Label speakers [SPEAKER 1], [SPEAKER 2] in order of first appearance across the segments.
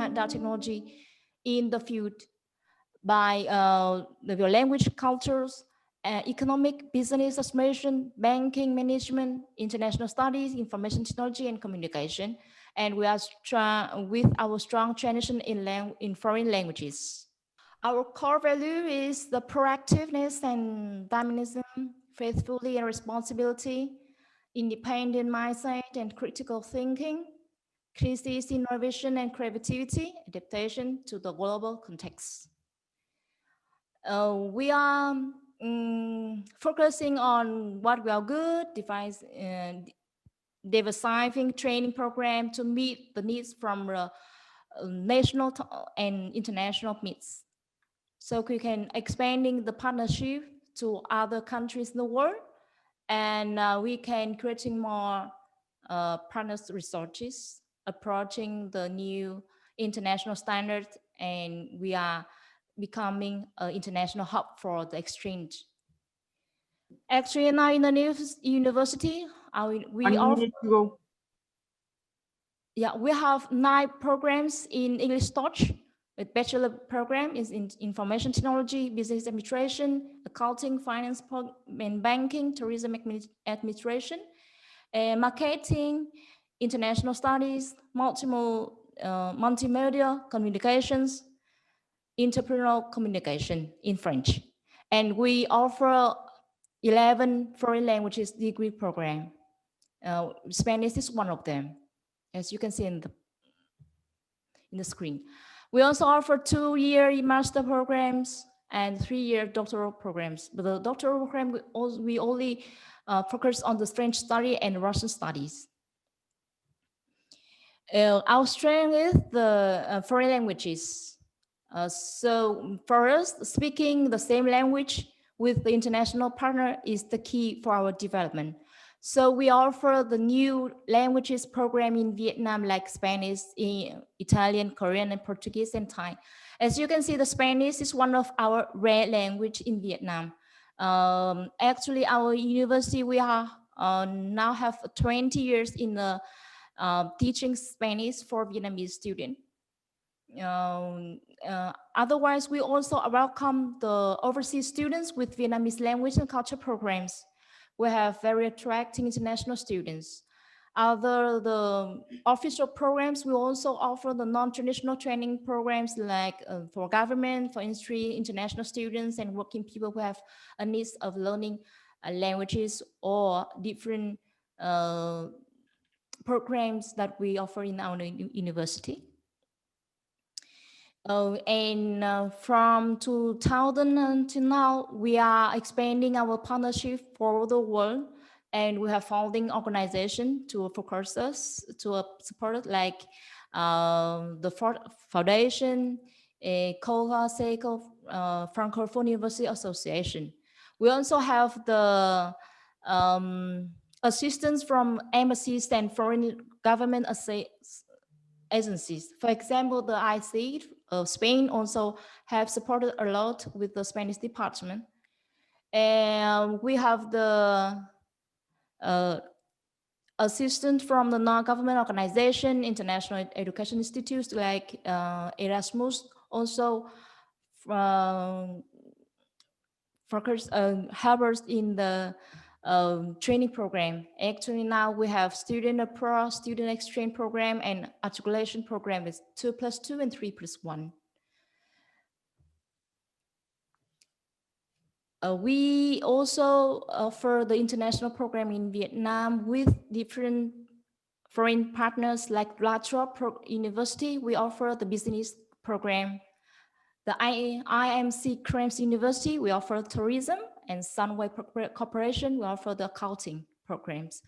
[SPEAKER 1] handout technology in the field by your language, cultures, economic, business administration, banking management, international studies, information technology, and communication. And we are strong with our strong tradition in foreign languages. Our core value is the proactiveness and dynamism, faithfully and responsibility, independent mindset and critical thinking, crisis, innovation and creativity, adaptation to the global context. We are focusing on what we are good, diversifying training program to meet the needs from national and international needs. So we can expanding the partnership to other countries in the world, and we can creating more partners resources, approaching the new international standards, and we are becoming an international hub for the exchange. Actually, now in the new university, we offer. Yeah, we have 9 programs in English Touch. A bachelor program is in information technology, business administration, accounting, finance, and banking, tourism administration, marketing, international studies, multimedia communications, entrepreneurial communication in French. And we offer 11 foreign languages degree program. Spanish is one of them, as you can see in the screen. We also offer 2-year master programs and 3-year doctoral programs. But the doctoral program, we only focus on the French study and Russian studies. Our strength is the foreign languages. So for us, speaking the same language with the international partner is the key for our development. So we offer the new languages program in Vietnam, like Spanish, Italian, Korean, and Portuguese, and Thai. As you can see, the Spanish is one of our rare language in Vietnam. Actually, our university, we are now have 20 years in the teaching Spanish for Vietnamese students. Otherwise, we also welcome the overseas students with Vietnamese language and culture programs. We have very attracting international students. The official programs, we also offer the non-traditional training programs like for government, for industry, international students, and working people who have a need of learning languages or different programs that we offer in our university. From 2000 until now, we are expanding our partnership for the world, and we have founding organization to focus us to support like the foundation, COHA, SECO, Francophone University Association. We also have the assistance from embassies and foreign government agencies. For example, the IC of Spain also have supported a lot with the Spanish department. And we have the assistance from the non-government organization, international education institutes like Erasmus, also focus help us in the training program. Actually, now we have student exchange program and articulation program is 2+2 and 3+1. We also offer the international program in Vietnam with different foreign partners like La Trobe University. We offer the business program. The IMC Krems University, we offer tourism, and Sunway Corporation, we offer the accounting programs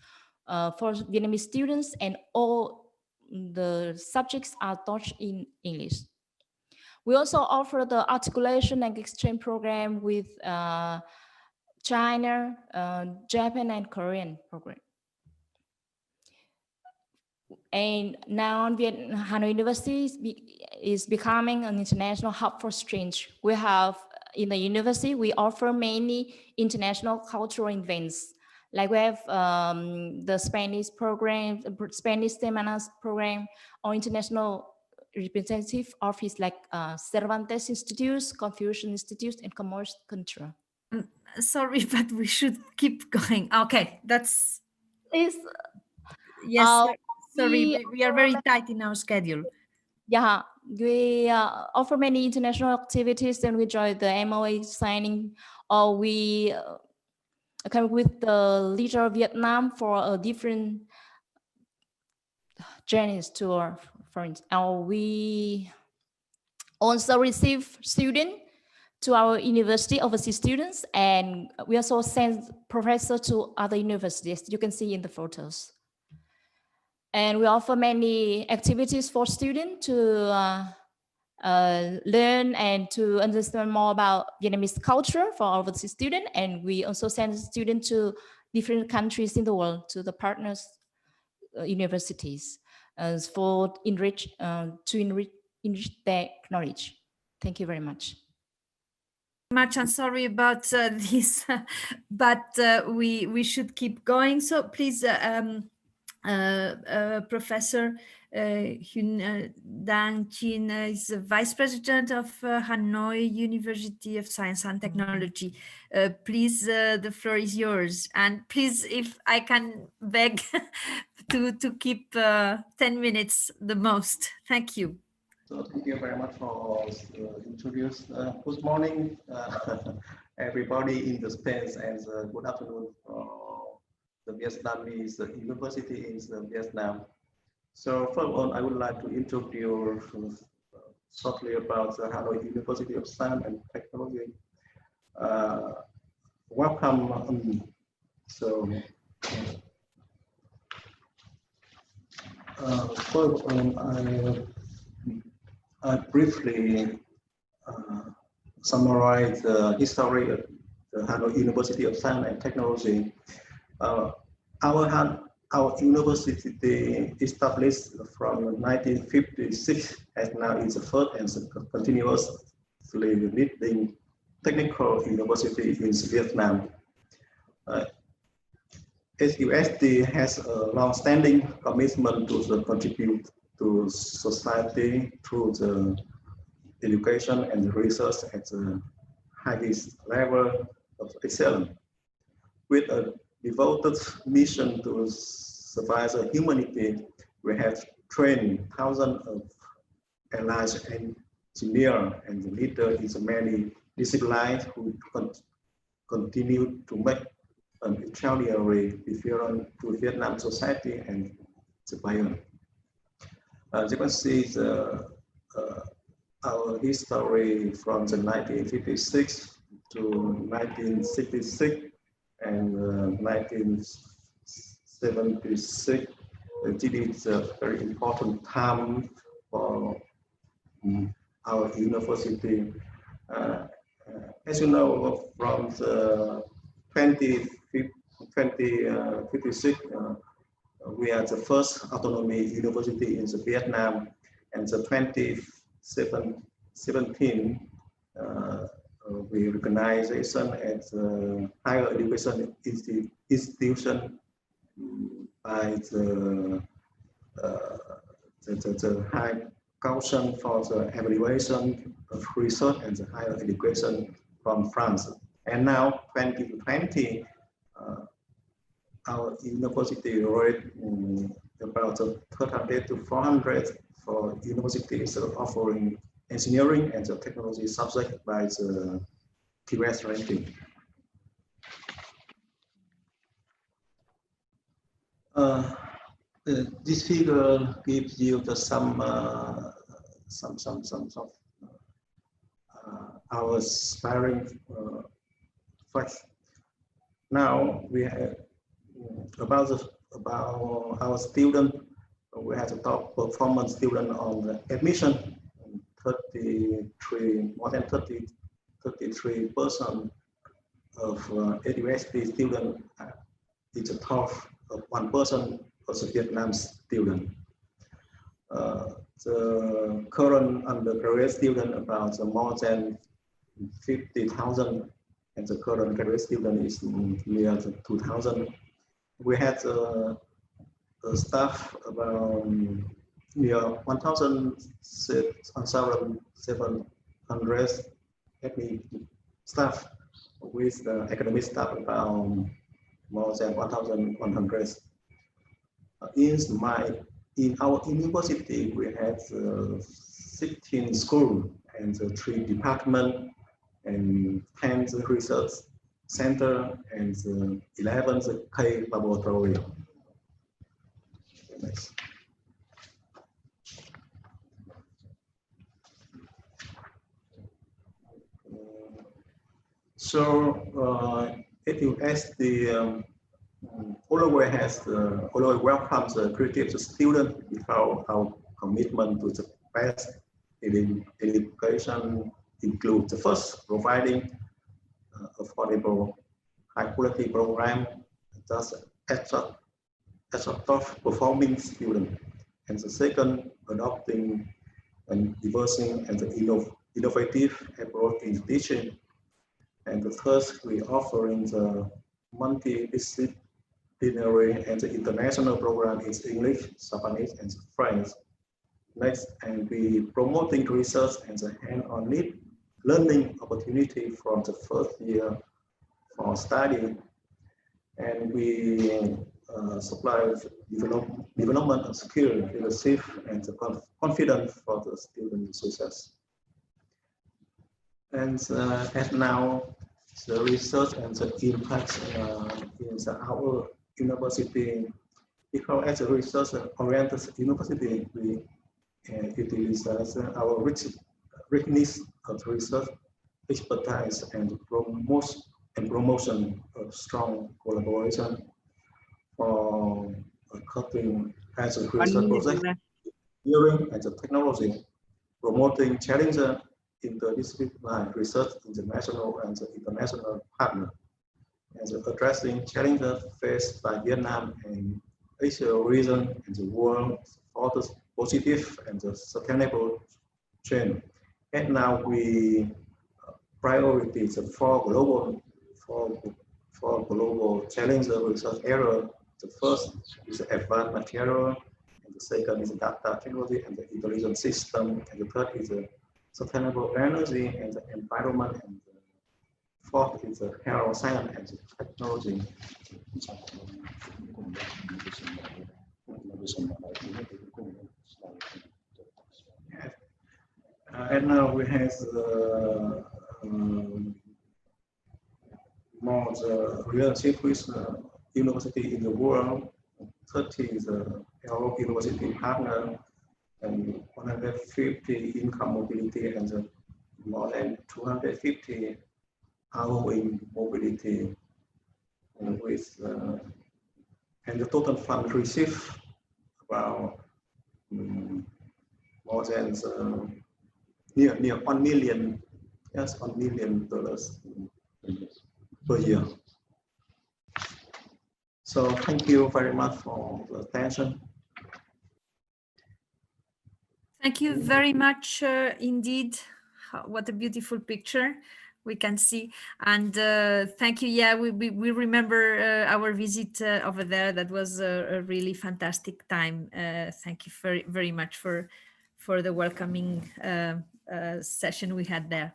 [SPEAKER 1] for Vietnamese students, and all the subjects are taught in English. We also offer the articulation and exchange program with China, Japan, and Korean program. And now Hanoi University is becoming an international hub for exchange. We have in the university, we offer many international cultural events. Like we have the Spanish program, Spanish seminars program, or international representative office like Cervantes Institute, Confucian Institute, and Commerce Control.
[SPEAKER 2] Sorry, but we should keep going. Okay, that's
[SPEAKER 1] Please,
[SPEAKER 2] yes. Sorry,
[SPEAKER 1] we
[SPEAKER 2] we are very tight in our schedule.
[SPEAKER 1] yeah, we offer many international activities, and we join the MOA signing, or we come with the leader of Vietnam for a different journeys tour. For instance, we also receive students to our university, overseas students, and we also send professors to other universities. You can see in the photos. And we offer many activities for students to learn and to understand more about Vietnamese culture for overseas students. And we also send students to different countries in the world, to the partners universities for enrich their knowledge. Thank you very much.
[SPEAKER 2] Much. I'm sorry about this, but we should keep going. So please, Professor Hyun Dang Chin is the Vice President of Hanoi University of Science and Technology. Please, the floor is yours. And please, if I can beg to keep 10 minutes the most. Thank you.
[SPEAKER 3] So thank you very much for introduce. Good morning, everybody in the space, and good afternoon for the Vietnamese University in Vietnam. So first of all, I would like to introduce shortly about the Hanoi University of Science and Technology. Welcome. First of all, I briefly summarize the history of the Hanoi University of Science and Technology. Our university established from 1956 and now is the first and continuously leading technical university in Vietnam. SUST has a long-standing commitment to contribute to society through the education and research at the highest level of excellence. With a devoted mission to survive humanity, we have trained thousands of allies engineers and leaders in many disciplines who continue to make an extraordinary difference to Vietnam society and the beyond. As you can see, our history from the 1956 to 1966 and 1976. It is a very important time for our university. As you know, from the 2056, we are the first autonomy university in Vietnam, and the 2017 we organization as a higher education institution by the High Council for the Evaluation of Research and the Higher Education from France. And now 2020, our university rate about 300 to 400 for universities offering engineering and the technology subject by the QS ranking. This figure gives you the some our aspiring facts. Now we have about our student. We have the top performance student on the admission. 33, more than 33% of AUST student is a top of 1% of the Vietnam student. The current undergraduate student about more than 50,000, and the current graduate student is near 2,000. We had a staff about near 1,700 academic staff, with the academic staff about more than 1,100. In our university, we have 16 schools and 3 departments and 10 research center and 11 K laboratory. Next. AUS, always welcomes the creative student without our commitment to the best education include the first, providing affordable, high quality program that attract top performing students, and the second, adopting and diverse and innovative approach in teaching, and the third, we offering the multidisciplinary and the international program in English, Japanese, and French. Next, and we promoting research and the hand-on learning opportunity from the first year for study, and we supply development of skill, leadership, and the confidence for the student success. And as now, the research and the impact in our university, because as a research-oriented university, we utilize our richness of research expertise and promotion of strong collaboration for cutting edge research project during and the technology, promoting challenger interdisciplinary research international and international partner, and addressing challenges faced by Vietnam and Asia region and the world for the positive and the sustainable change. And now we prioritize for global challenger research area. The first is advanced material, and the second is data technology and the intelligent system, and the third is sustainable energy and the environment, and the fourth is the health science and the technology. And now we have more the relationship with university in the world. 30 is our university partner, and 150 income mobility, and more than 250 outgoing mobility, and with and the total fund received about more than near 1 million, yes, $1 million per year. So thank you very much for the attention.
[SPEAKER 2] Thank you very much indeed. What a beautiful picture we can see. And thank you. Yeah, we remember our visit over there. That was a really fantastic time. Thank you very much for the welcoming session we had there.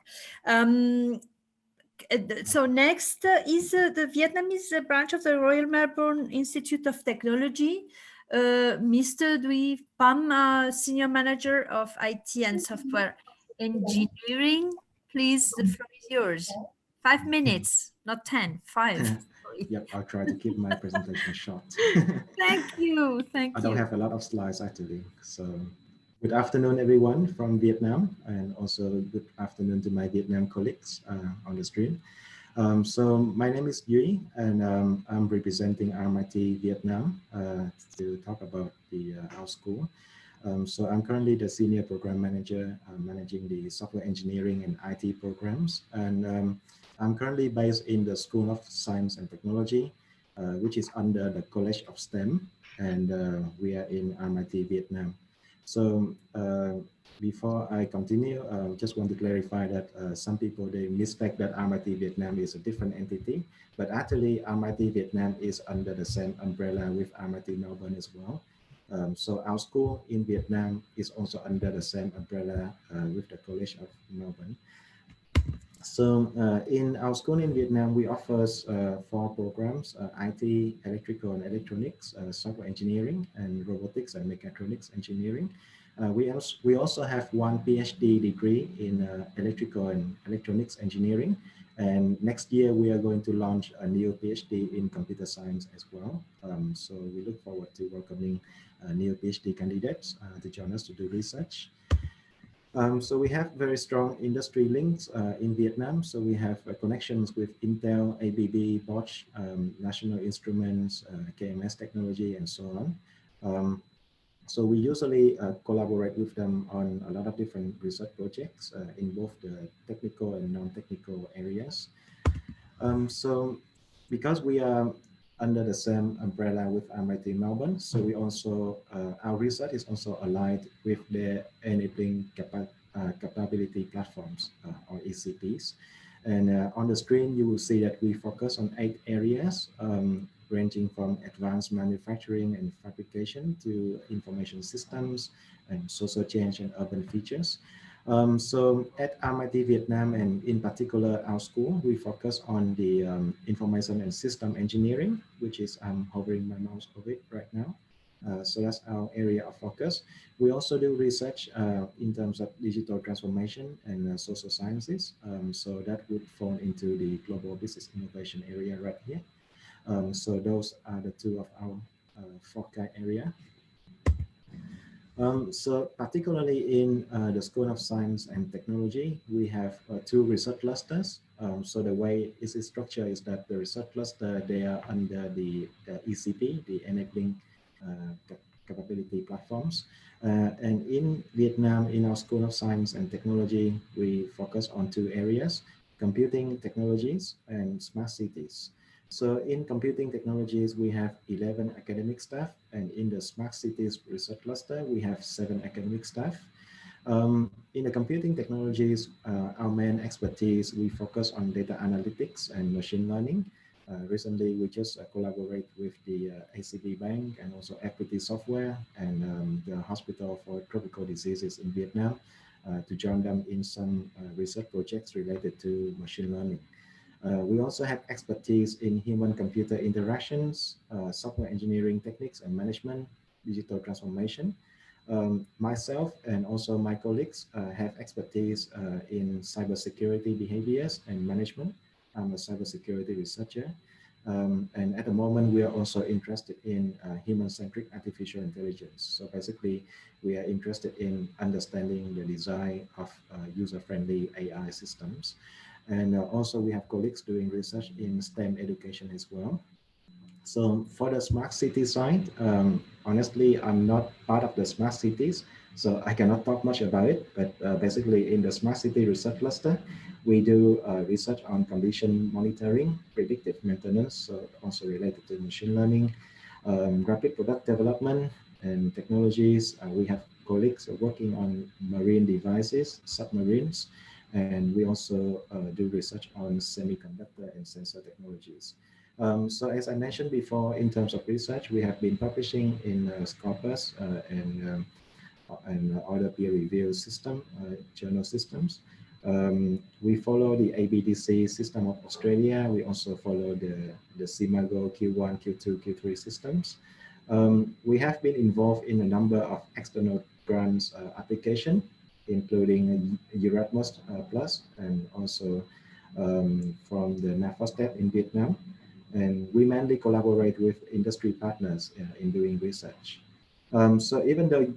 [SPEAKER 2] So next is the Vietnamese branch of the Royal Melbourne Institute of Technology. Mr. Dui Pham, Senior Manager of IT and Software Engineering. Please, the floor is yours. 5 minutes, not 10, 5.
[SPEAKER 4] Yep, I'll try to keep my presentation short.
[SPEAKER 2] Thank you, thank you.
[SPEAKER 4] I don't have a lot of slides actually. So good afternoon, everyone from Vietnam, and also good afternoon to my Vietnam colleagues on the stream. So my name is Duy, and I'm representing RMIT Vietnam to talk about our school. So I'm currently the Senior Program Manager managing the Software Engineering and IT programs. And I'm currently based in the School of Science and Technology, which is under the College of STEM, and we are in RMIT Vietnam. So before I continue, just want to clarify that some people, they mistake that RMIT Vietnam is a different entity, but actually RMIT Vietnam is under the same umbrella with RMIT Melbourne as well. So our school in Vietnam is also under the same umbrella with the College of Melbourne. So in our school in Vietnam, we offer 4 programs: IT, electrical and electronics, software engineering, and robotics and mechatronics engineering. We also have 1 PhD degree in electrical and electronics engineering. And next year, we are going to launch a new PhD in computer science as well. So we look forward to welcoming new PhD candidates to join us to do research. So we have very strong industry links in Vietnam. So we have connections with Intel, ABB, Bosch, National Instruments, KMS Technology, and so on. So we usually collaborate with them on a lot of different research projects in both the technical and non-technical areas. So because we are under the same umbrella with MIT Melbourne, so we also, our research is also aligned with the enabling capability platforms or ECPs. And on the screen, you will see that we focus on 8 areas, ranging from advanced manufacturing and fabrication to information systems and social change and urban features. So at MIT Vietnam, and in particular our school, we focus on the information and system engineering, which is I'm hovering my mouse over it right now. So that's our area of focus. We also do research in terms of digital transformation and social sciences. So that would fall into the global business innovation area right here. So those are the 2 of our foci area. So particularly in the School of Science and Technology, we have 2 research clusters. So the way it's structured is that the research cluster, they are under the ECP, the Enabling Capability Platforms. And in Vietnam, in our School of Science and Technology, we focus on 2 areas: computing technologies and smart cities. So in computing technologies, we have 11 academic staff, and in the smart cities research cluster, we have 7 academic staff. In the computing technologies, our main expertise, we focus on data analytics and machine learning. Recently, we just collaborate with the ACB Bank and also Equity Software and the Hospital for Tropical Diseases in Vietnam to join them in some research projects related to machine learning. We also have expertise in human-computer interactions, software engineering techniques and management, digital transformation. Myself and also my colleagues have expertise in cybersecurity behaviors and management. I'm a cybersecurity researcher. And at the moment, we are also interested in human-centric artificial intelligence. So basically, we are interested in understanding the design of user-friendly AI systems. And also we have colleagues doing research in STEM education as well. So for the smart city side, honestly, I'm not part of the smart cities, so I cannot talk much about it. But basically in the smart city research cluster, we do research on condition monitoring, predictive maintenance, so also related to machine learning, rapid product development and technologies. We have colleagues working on marine devices, submarines, and we also do research on semiconductor and sensor technologies. So as I mentioned before, in terms of research, we have been publishing in Scopus and other peer review system, journal systems. We follow the ABDC system of Australia. We also follow the CIMAGO Q1, Q2, Q3 systems. We have been involved in a number of external grants application, including Erasmus Plus and also from the NAFOSTEP in Vietnam. And we mainly collaborate with industry partners in doing research. So even though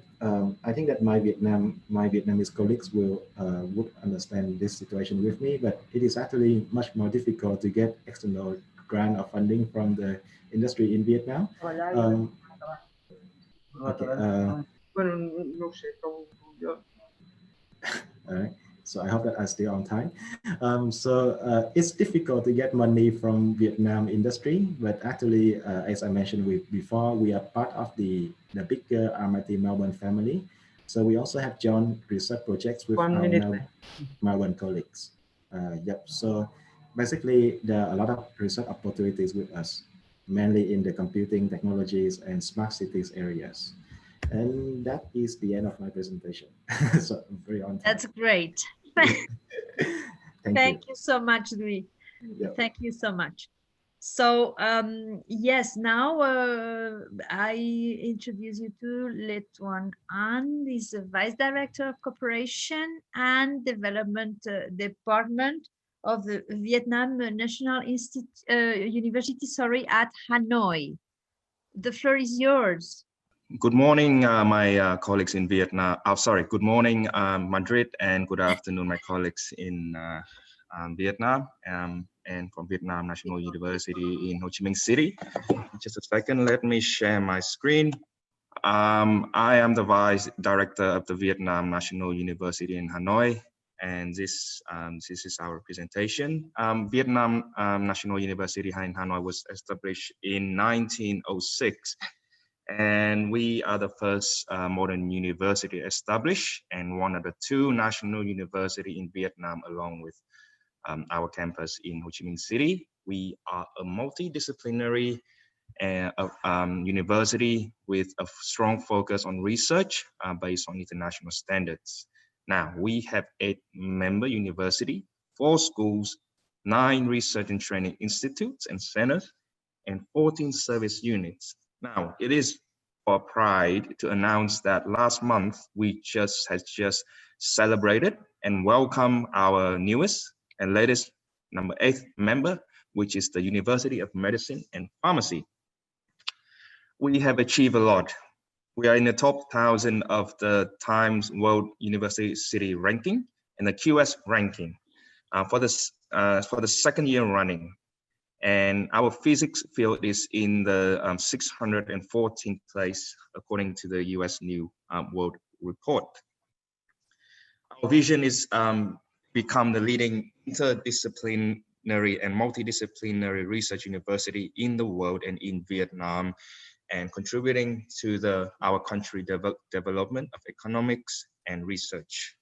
[SPEAKER 4] I think that my Vietnamese colleagues would understand this situation with me, but it is actually much more difficult to get external grant or funding from the industry in Vietnam. Okay, all right. So I hope that I'm still on time. It's difficult to get money from Vietnam industry, but actually, as I mentioned before, we are part of the bigger MIT Melbourne family. So we also have joint research projects with our Melbourne colleagues. Yep. So basically, there are a lot of research opportunities with us, mainly in the computing technologies and smart cities areas. And that is the end of my presentation. So I'm very on time.
[SPEAKER 2] That's great.
[SPEAKER 4] Thank you.
[SPEAKER 2] You so much, Louis.
[SPEAKER 4] Yep.
[SPEAKER 2] Thank you so much. So yes, now I introduce you to Le Tuan An. He's the Vice Director of Cooperation and Development Department of the Vietnam National University, at Hanoi. The floor is yours.
[SPEAKER 5] Good morning, my colleagues in Vietnam. Sorry, good morning, Madrid, and good afternoon, my colleagues in Vietnam and from Vietnam National University in Ho Chi Minh City. Just a second, let me share my screen. I am the Vice Director of the Vietnam National University in Hanoi, and this is our presentation. Vietnam National University in Hanoi was established in 1906. And we are the first modern university established and one of the two national university in Vietnam, along with our campus in Ho Chi Minh City. We are a multidisciplinary university with a strong focus on research based on international standards. Now, we have 8 member university, 4 schools, 9 research and training institutes and centers, and 14 service units. Now, it is our pride to announce that last month we just celebrated and welcomed our newest and latest number 8 member, which is the University of Medicine and Pharmacy. We have achieved a lot. We are in the top 1,000 of the Times World University City ranking and the QS ranking for the second year running. And our physics field is in the 614th place, according to the US New World Report. Our vision is become the leading interdisciplinary and multidisciplinary research university in the world and in Vietnam, and contributing to our country development of economics and research.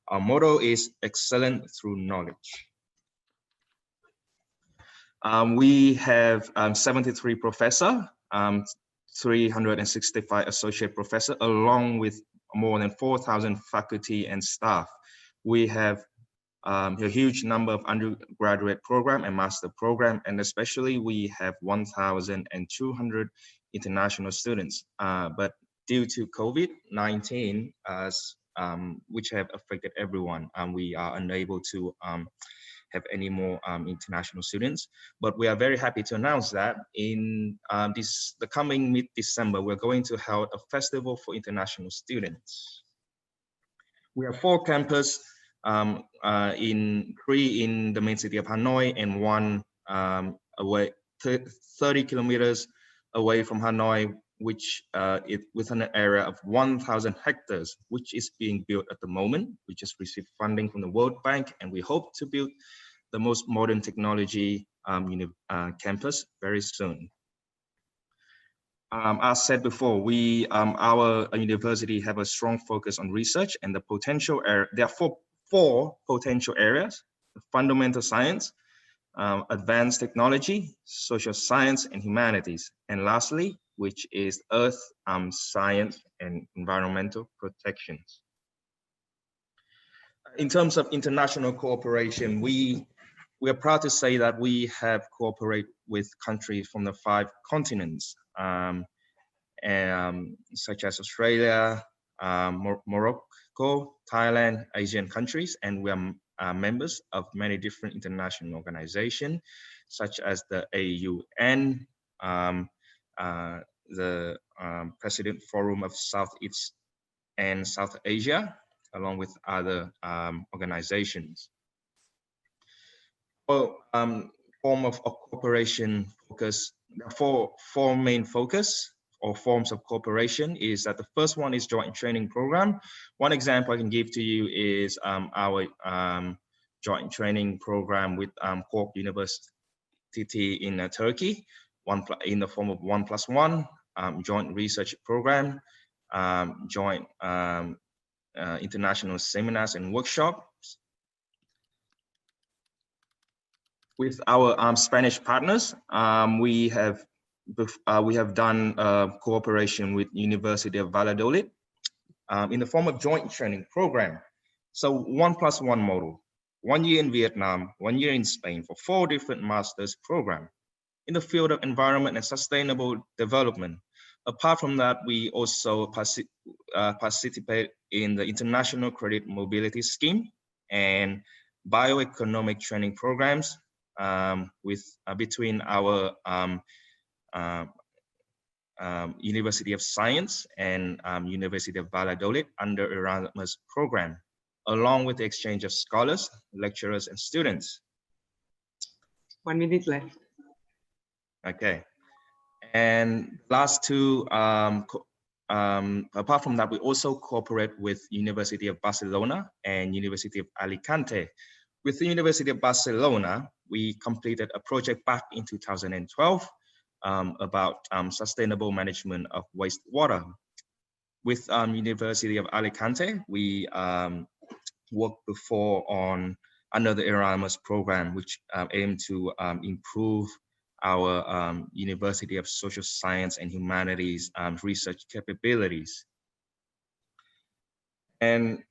[SPEAKER 5] Our motto is excellent through knowledge. We have 73 professors, 365 associate professors, along with more than 4,000 faculty and staff. We have a huge number of undergraduate program and master program, and especially we have 1,200 international students. But due to COVID-19, which have affected everyone, we are unable to have any more international students, but we are very happy to announce that in the coming mid-December, we're going to hold a festival for international students. We have 4 campuses, 3 in the main city of Hanoi and 1 away 30 kilometers away from Hanoi, which is within an area of 1,000 hectares, which is being built at the moment. We just received funding from the World Bank, and we hope to build the most modern technology campus very soon. As said before, our university have a strong focus on research and the potential area. There are four potential areas: fundamental science, advanced technology, social science, and humanities. And lastly, which is earth science and environmental protections. In terms of international cooperation, we are proud to say that we have cooperated with countries from the 5 continents, such as Australia, Morocco, Thailand, Asian countries, and we are members of many different international organizations, such as the AUN, the President Forum of Southeast and South Asia, along with other organizations. Well, form of cooperation focus, four main focus or forms of cooperation is that the first one is joint training program. One example I can give to you is our joint training program with Cork University in Turkey, in the form of 1+1, joint research program, joint international seminars and workshops. With our Spanish partners, we have we have done cooperation with University of Valladolid in the form of joint training program. So 1+1 model, 1 year in Vietnam, 1 year in Spain for 4 different master's program in the field of environment and sustainable development. Apart from that, we also participate in the International Credit Mobility Scheme and bioeconomic training programs between our University of Science and University of Valladolid under Erasmus program, along with the exchange of scholars, lecturers, and students.
[SPEAKER 6] 1 minute left.
[SPEAKER 5] Okay. And last two, apart from that, we also cooperate with University of Barcelona and University of Alicante. With the University of Barcelona, we completed a project back in 2012 about sustainable management of wastewater. With University of Alicante, we worked before on under the Erasmus program, which aimed to improve our University of Social Science and Humanities research capabilities. And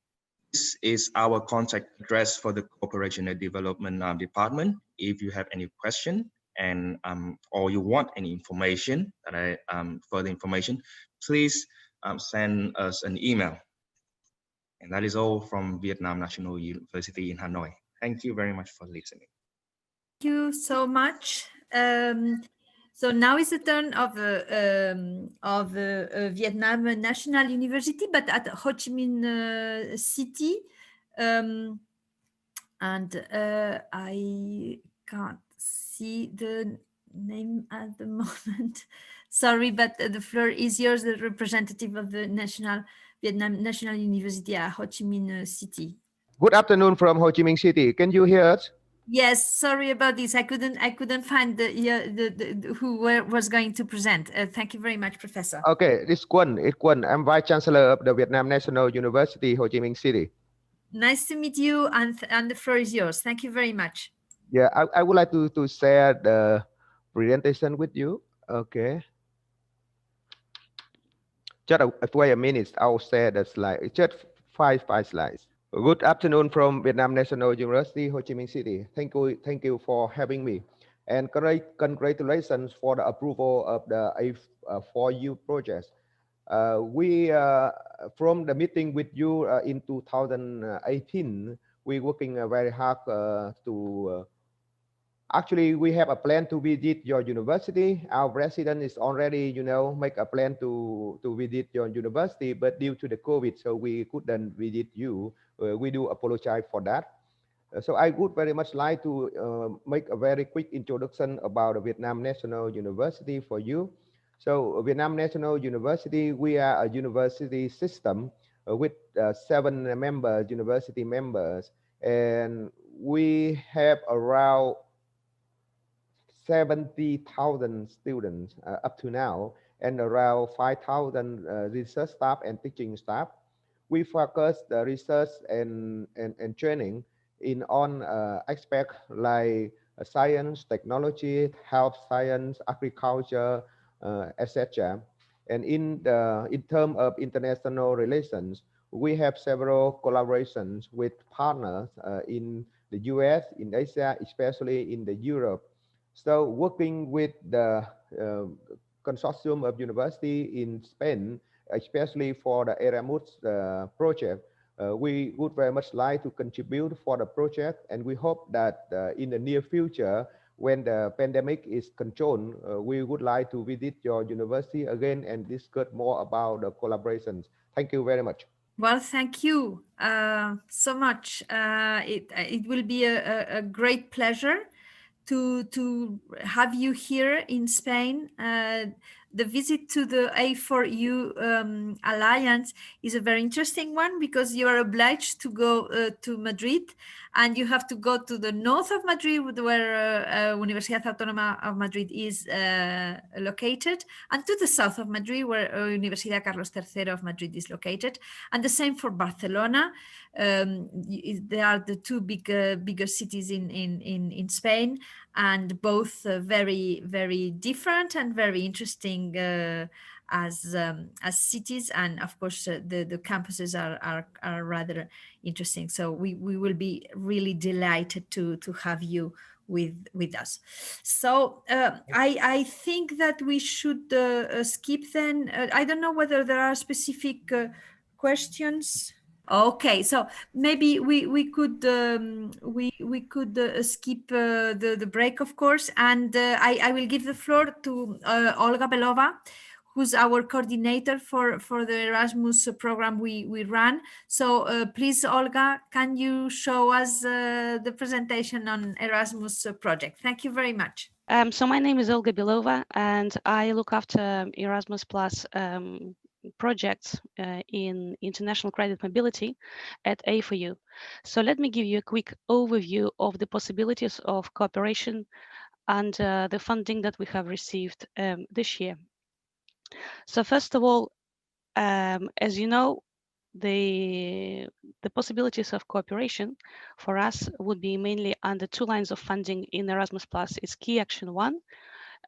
[SPEAKER 5] this is our contact address for the Cooperation and Development Department. If you have any question and or you want any information, further information, please send us an email. And that is all from Vietnam National University in Hanoi. Thank you very much for listening.
[SPEAKER 2] Thank you so much. So now is the turn of Vietnam National University, but at Ho Chi Minh City. And I can't see the name at the moment. Sorry, but the floor is yours, the representative of the Vietnam National University at Ho Chi Minh City.
[SPEAKER 7] Good afternoon from Ho Chi Minh City. Can you hear us?
[SPEAKER 2] Yes, sorry about this. I couldn't find who was going to present. Thank you very much, Professor.
[SPEAKER 7] Okay, this Quan. I'm Vice Chancellor of the Vietnam National University, Ho Chi Minh City.
[SPEAKER 2] Nice to meet you, and the floor is yours. Thank you very much.
[SPEAKER 7] Yeah, I would like to share the presentation with you. Okay. Just wait a minute. I'll share the slide. Just five slides. Good afternoon from Vietnam National University, Ho Chi Minh City. Thank you for having me. And congratulations for the approval of the A-4U project. We, from the meeting with you in 2018, we're working very hard to, actually we have a plan to visit your university. Our president is already, make a plan to visit your university, but due to the COVID, so we couldn't visit you. We do apologize for that. So I would very much like to make a very quick introduction about the Vietnam National University for you. So Vietnam National University, we are a university system with 7 university members, and we have around 70,000 students up to now, and around 5,000 research staff and teaching staff. We focus the research and training on aspects like science, technology, health science, agriculture, etc. And in terms of international relations, we have several collaborations with partners in the US, in Asia, especially in the Europe. So working with the consortium of university in Spain, especially for the Erasmus project, we would very much like to contribute for the project, and we hope that in the near future, when the pandemic is controlled, we would like to visit your university again and discuss more about the collaborations. Thank you very much.
[SPEAKER 2] Well, thank you so much. It will be a great pleasure to have you here in Spain. The visit to the A-4U Alliance is a very interesting one because you are obliged to go to Madrid, and you have to go to the north of Madrid where Universidad Autónoma of Madrid is located, and to the south of Madrid where Universidad Carlos III of Madrid is located, and the same for Barcelona. They are the two bigger cities in Spain, and both very, very different and very interesting as cities, and of course the campuses are rather interesting. So we will be really delighted to have you with us. So I think that we should skip then. I don't know whether there are specific questions. Okay, so maybe we could skip the break, of course, and I will give the floor to Olga Belova, who's our coordinator for the Erasmus program we run. So please, Olga, can you show us the presentation on Erasmus project? Thank you very much.
[SPEAKER 8] So my name is Olga Belova, and I look after Erasmus Plus projects in international credit mobility at A-4U. So let me give you a quick overview of the possibilities of cooperation and the funding that we have received this year. So first of all, as you know, the possibilities of cooperation for us would be mainly under two lines of funding in Erasmus Plus. It's Key Action 1,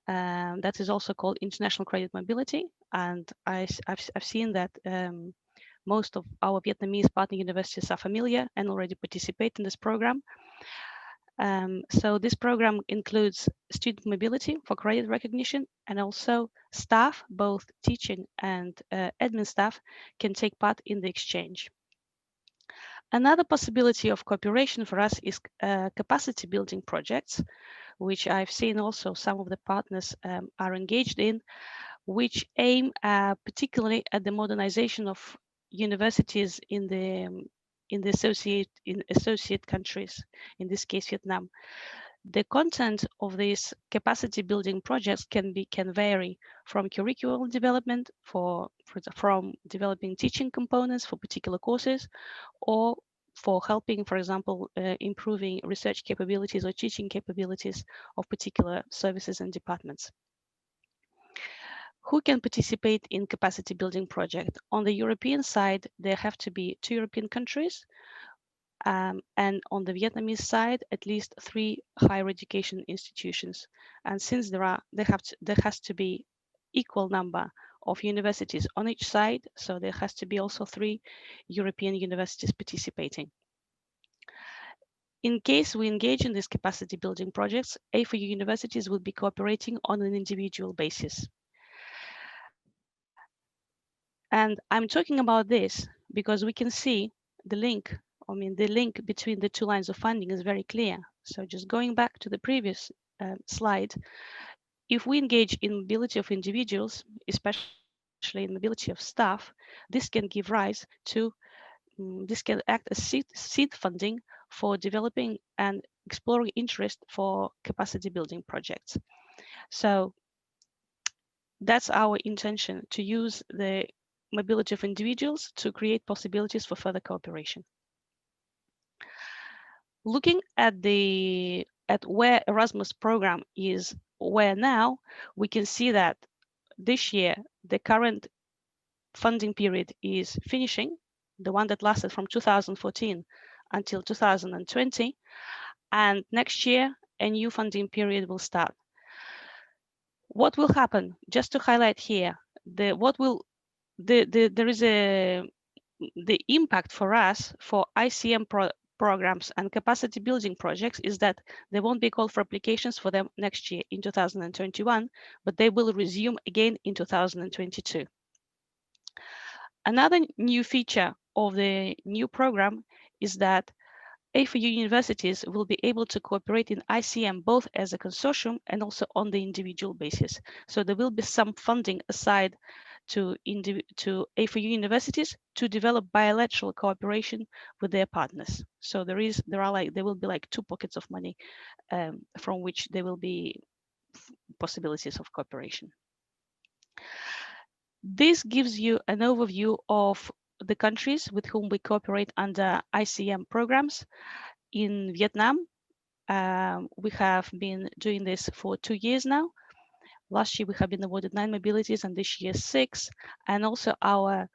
[SPEAKER 8] that is also called International Credit Mobility. And I've seen that most of our Vietnamese partner universities are familiar and already participate in this program. So this program includes student mobility for credit recognition, and also staff, both teaching and admin staff, can take part in the exchange. Another possibility of cooperation for us is capacity building projects, which I've seen also some of the partners are engaged in, which aim particularly at the modernization of universities in the associate countries, in this case Vietnam. The content of these capacity building projects can vary from curriculum development from developing teaching components for particular courses, or for helping, for example, improving research capabilities or teaching capabilities of particular services and departments. Who can participate in capacity building project? On the European side, there have to be 2 European countries, and on the Vietnamese side, at least 3 higher education institutions. And since there has to be equal number of universities on each side, so there has to be also 3 European universities participating. In case we engage in these capacity building projects, A-4U universities will be cooperating on an individual basis. And I'm talking about this because we can see the link. I mean, the link between the 2 lines of funding is very clear. So just going back to the previous slide, if we engage in mobility of individuals, especially in mobility of staff, this can give rise to, this can act as seed funding for developing and exploring interest for capacity building projects. So that's our intention, to use the mobility of individuals to create possibilities for further cooperation. Looking at where Erasmus program is where now, we can see that this year the current funding period is finishing, the one that lasted from 2014 until 2020, and next year a new funding period will start. What will happen? Just to highlight here, there is the impact for us for ICM programs and capacity building projects is that there won't be call for applications for them next year in 2021, but they will resume again in 2022. Another new feature of the new program is that A-4U universities will be able to cooperate in ICM both as a consortium and also on the individual basis. So there will be some funding aside to A-4U universities to develop bilateral cooperation with their partners. So there will be like 2 pockets of money from which there will be possibilities of cooperation. This gives you an overview of the countries with whom we cooperate under ICM programs. In Vietnam, we have been doing this for 2 years now. Last year, we have been awarded 9 mobilities, and this year 6. And also our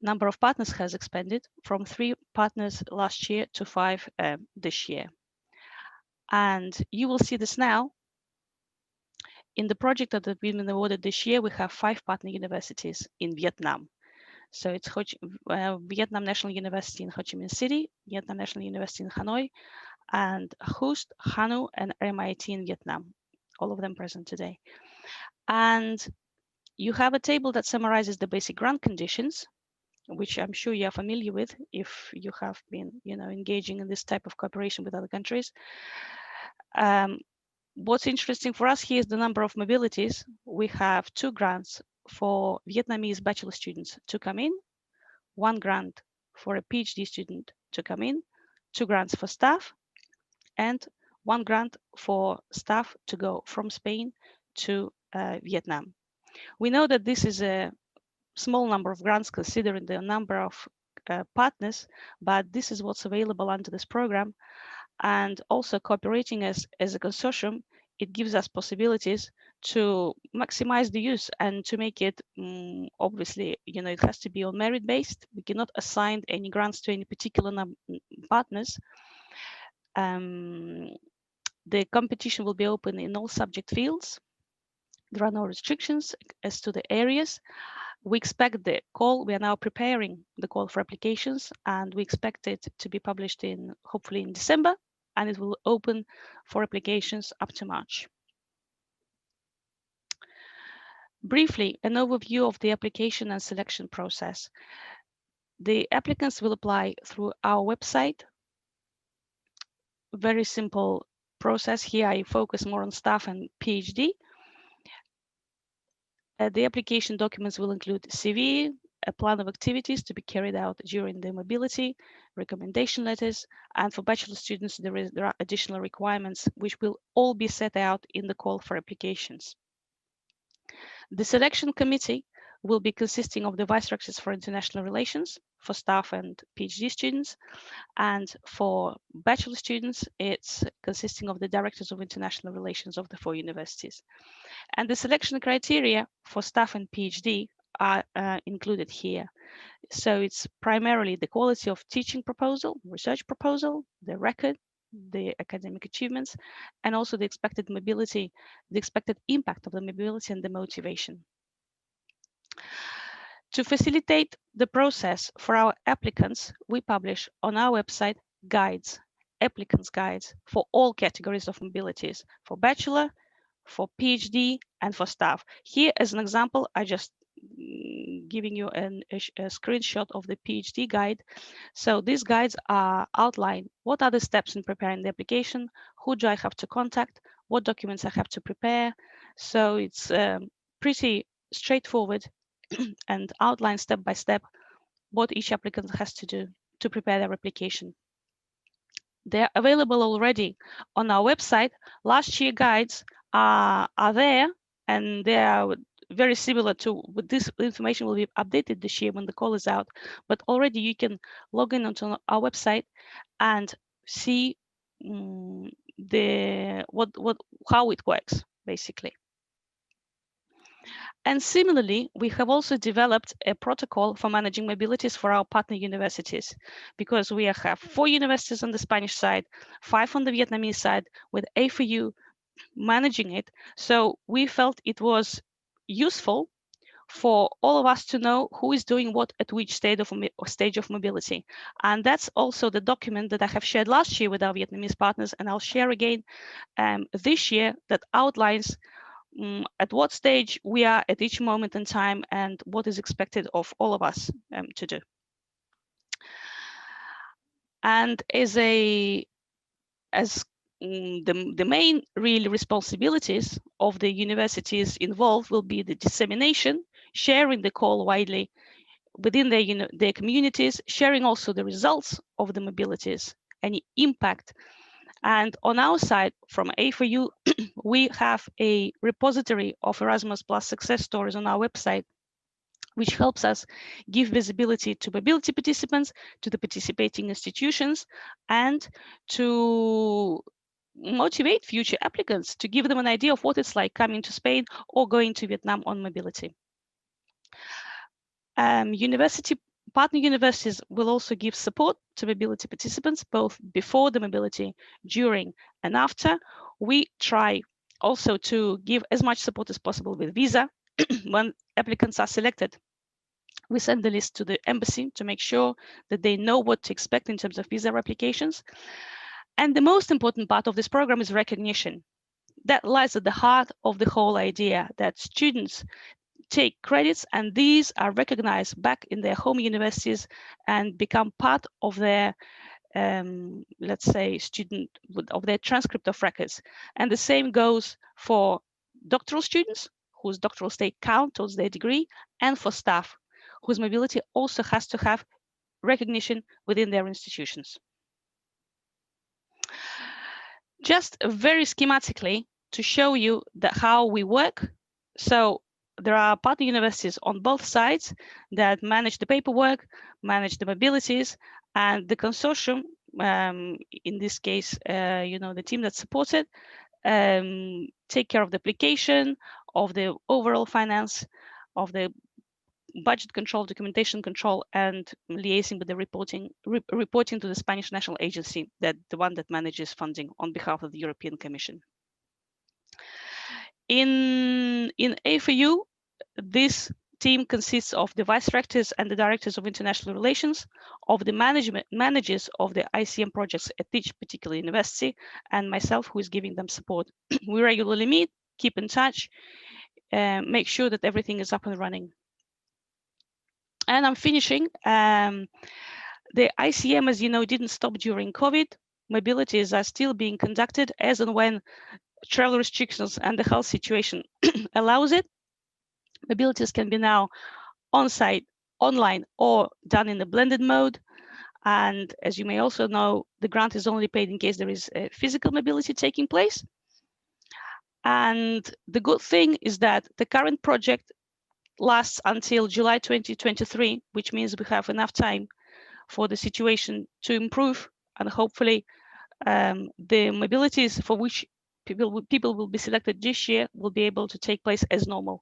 [SPEAKER 8] number of partners has expanded from 3 partners last year to 5 this year. And you will see this now. In the project that we've been awarded this year, we have 5 partner universities in Vietnam. So it's Vietnam National University in Ho Chi Minh City, Vietnam National University in Hanoi, and HUST, Hanu, and MIT in Vietnam, all of them present today. And you have a table that summarizes the basic grant conditions, which I'm sure you are familiar with if you have been, engaging in this type of cooperation with other countries. What's interesting for us here is the number of mobilities. We have 2 grants for Vietnamese bachelor students to come in, 1 grant for a PhD student to come in, 2 grants for staff, and 1 grant for staff to go from Spain to Vietnam. We know that this is a small number of grants considering the number of partners, but this is what's available under this program. And also cooperating as a consortium, it gives us possibilities to maximize the use and to make it, obviously, it has to be on merit based. We cannot assign any grants to any particular partners. The competition will be open in all subject fields. There are no restrictions as to the areas. We expect the call, we are now preparing the call for applications, and we expect it to be published hopefully in December, and it will open for applications up to March. Briefly, an overview of the application and selection process. The applicants will apply through our website. Very simple process. Here I focus more on staff and PhD. The application documents will include CV, a plan of activities to be carried out during the mobility, recommendation letters, and for bachelor students, there are additional requirements which will all be set out in the call for applications. The selection committee will be consisting of the vice-rectors for international relations, for staff and PhD students, and for bachelor students, it's consisting of the directors of international relations of the 4 universities. And the selection criteria for staff and PhD are included here. So it's primarily the quality of teaching proposal, research proposal, the record, the academic achievements, and also the expected mobility, the expected impact of the mobility and the motivation. To facilitate the process for our applicants, we publish on our website guides, applicants guides for all categories of mobilities, for bachelor, for PhD, and for staff. Here, as an example, I just giving you a screenshot of the PhD guide. So these guides are outline what are the steps in preparing the application, who do I have to contact, what documents I have to prepare. So it's pretty straightforward and outline step by step what each applicant has to do to prepare their application. They're available already on our website. Last year guides are there, and they are very similar to this information will be updated this year when the call is out. But already you can log in onto our website and see how it works basically. And similarly, we have also developed a protocol for managing mobilities for our partner universities, because we have 4 universities on the Spanish side, 5 on the Vietnamese side, with A-4U managing it. So we felt it was useful for all of us to know who is doing what at which stage of mobility. And that's also the document that I have shared last year with our Vietnamese partners, and I'll share again this year, that outlines at what stage we are at each moment in time and what is expected of all of us to do. And the main real responsibilities of the universities involved will be the dissemination, sharing the call widely within their communities, sharing also the results of the mobilities, any impact. And on our side, from A4U, we have a repository of Erasmus Plus success stories on our website, which helps us give visibility to mobility participants, to the participating institutions, and to motivate future applicants, to give them an idea of what it's like coming to Spain or going to Vietnam on mobility. University Partner universities will also give support to mobility participants, both before the mobility, during and after. We try also to give as much support as possible with visa. When applicants are selected, we send the list to the embassy to make sure that they know what to expect in terms of visa applications. And the most important part of this program is recognition. That lies at the heart of the whole idea, that students take credits and these are recognized back in their home universities and become part of their let's say of their transcript of records. And the same goes for doctoral students whose doctoral stay count towards their degree, and for staff whose mobility also has to have recognition within their institutions. Just very schematically to show you that how we work. So there are partner universities on both sides that manage the paperwork, manage the mobilities, and the consortium, in this case, the team that supports it, take care of the application, of the overall finance, of the budget control, documentation control, and liaising with the reporting to the Spanish National Agency, that the one that manages funding on behalf of the European Commission. In A-4U, this team consists of the vice rectors and the directors of international relations, of the managers of the ICM projects at each particular university, and myself, who is giving them support. We regularly meet, keep in touch, make sure that everything is up and running. And I'm finishing. The ICM, as you know, didn't stop during COVID. Mobilities are still being conducted as and when travel restrictions and the health situation allows it. Mobilities can be now on-site, online, or done in a blended mode. And as you may also know, the grant is only paid in case there is a physical mobility taking place. And the good thing is that the current project lasts until July 2023, which means we have enough time for the situation to improve, and hopefully the mobilities for which people will be selected this year will be able to take place as normal.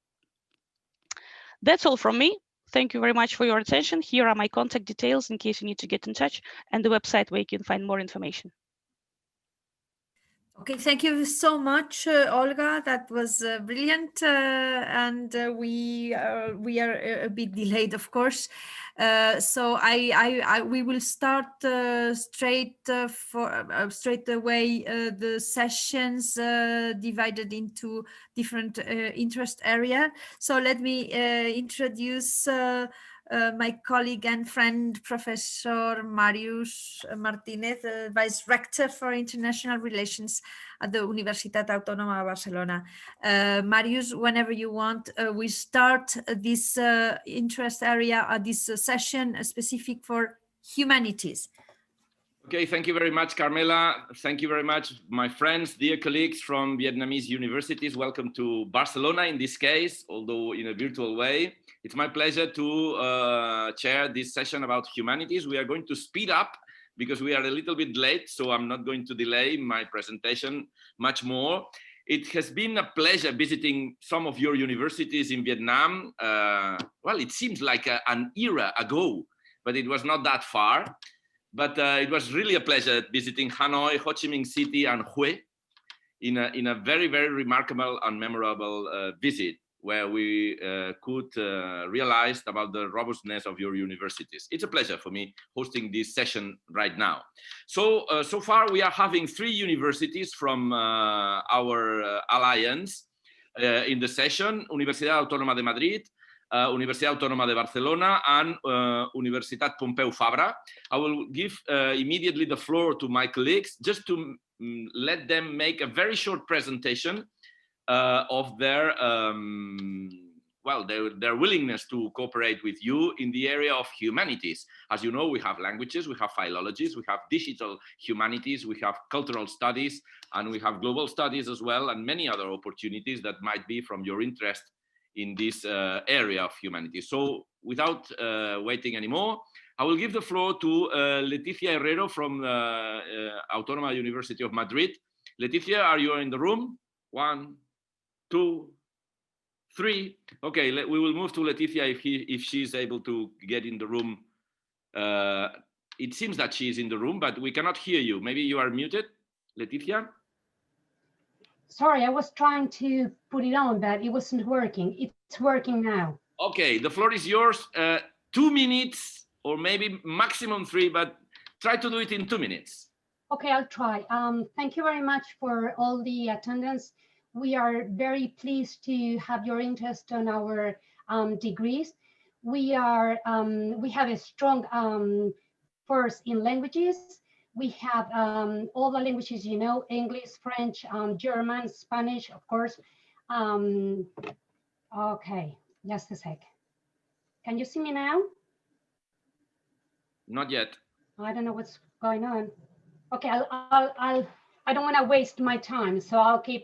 [SPEAKER 8] That's all from me. Thank you very much for your attention. Here are my contact details in case you need to get in touch, and the website where you can find more information.
[SPEAKER 2] Okay, thank you so much, Olga. That was brilliant, and we are a bit delayed, of course. So we will start straight away the sessions divided into different interest area. So let me introduce my colleague and friend, Professor Marius Martinez, Vice Rector for International Relations at the Universitat Autònoma de Barcelona. Marius, whenever you want, we start this interest area, this session specific for humanities.
[SPEAKER 9] Okay, thank you very much, Carmela. Thank you very much, my friends, dear colleagues from Vietnamese universities. Welcome to Barcelona in this case, although in a virtual way. It's my pleasure to chair this session about humanities. We are going to speed up because we are a little bit late, so I'm not going to delay my presentation much more. It has been a pleasure visiting some of your universities in Vietnam. Well, it seems like an era ago, but it was not that far. But it was really a pleasure visiting Hanoi, Ho Chi Minh City, and Hue in a very, very remarkable and memorable visit, where we could realize about the robustness of your universities. It's a pleasure for me hosting this session right now. So, so far we are having 3 universities from our alliance in the session: Universidad Autónoma de Madrid, Universidad Autónoma de Barcelona, and Universitat Pompeu Fabra. I will give immediately the floor to my colleagues just to let them make a very short presentation of their their willingness to cooperate with you in the area of humanities. As you know, we have languages, we have philologies, we have digital humanities, we have cultural studies, and we have global studies as well, and many other opportunities that might be from your interest in this area of humanities. So without waiting anymore, I will give the floor to Leticia Herrero from Autónoma University of Madrid. Leticia, are you in the room? 1, 2, 3. Okay, we will move to Leticia if she's able to get in the room It seems that she is in the room, but we cannot hear you. Maybe you are muted, Leticia?
[SPEAKER 10] Sorry, I was trying to put it on, but it wasn't working. It's working now.
[SPEAKER 9] Okay, the floor is yours. 2 minutes or maybe maximum 3, but try to do it in 2 minutes.
[SPEAKER 10] Okay, I'll try. Thank you very much for all the attendance. We are very pleased to have your interest on our degrees. We have a strong course in languages. We have all the languages, you know, English, French, German, Spanish, of course. Okay, just a sec. Can you see me now?
[SPEAKER 9] Not yet.
[SPEAKER 10] I don't know what's going on. Okay, I don't want to waste my time, so I'll keep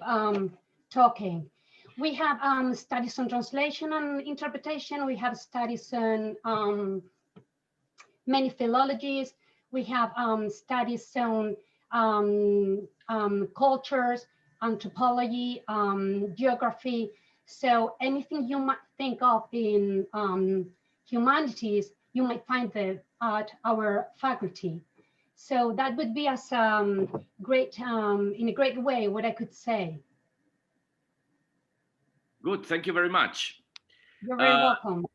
[SPEAKER 10] talking. We have studies on translation and interpretation. We have studies on many philologies. We have studies on cultures, anthropology, geography. So anything you might think of in humanities, you might find that at our faculty. So that would be as great, in a great way, what I could say.
[SPEAKER 9] Good, thank you very much.
[SPEAKER 10] You're very welcome.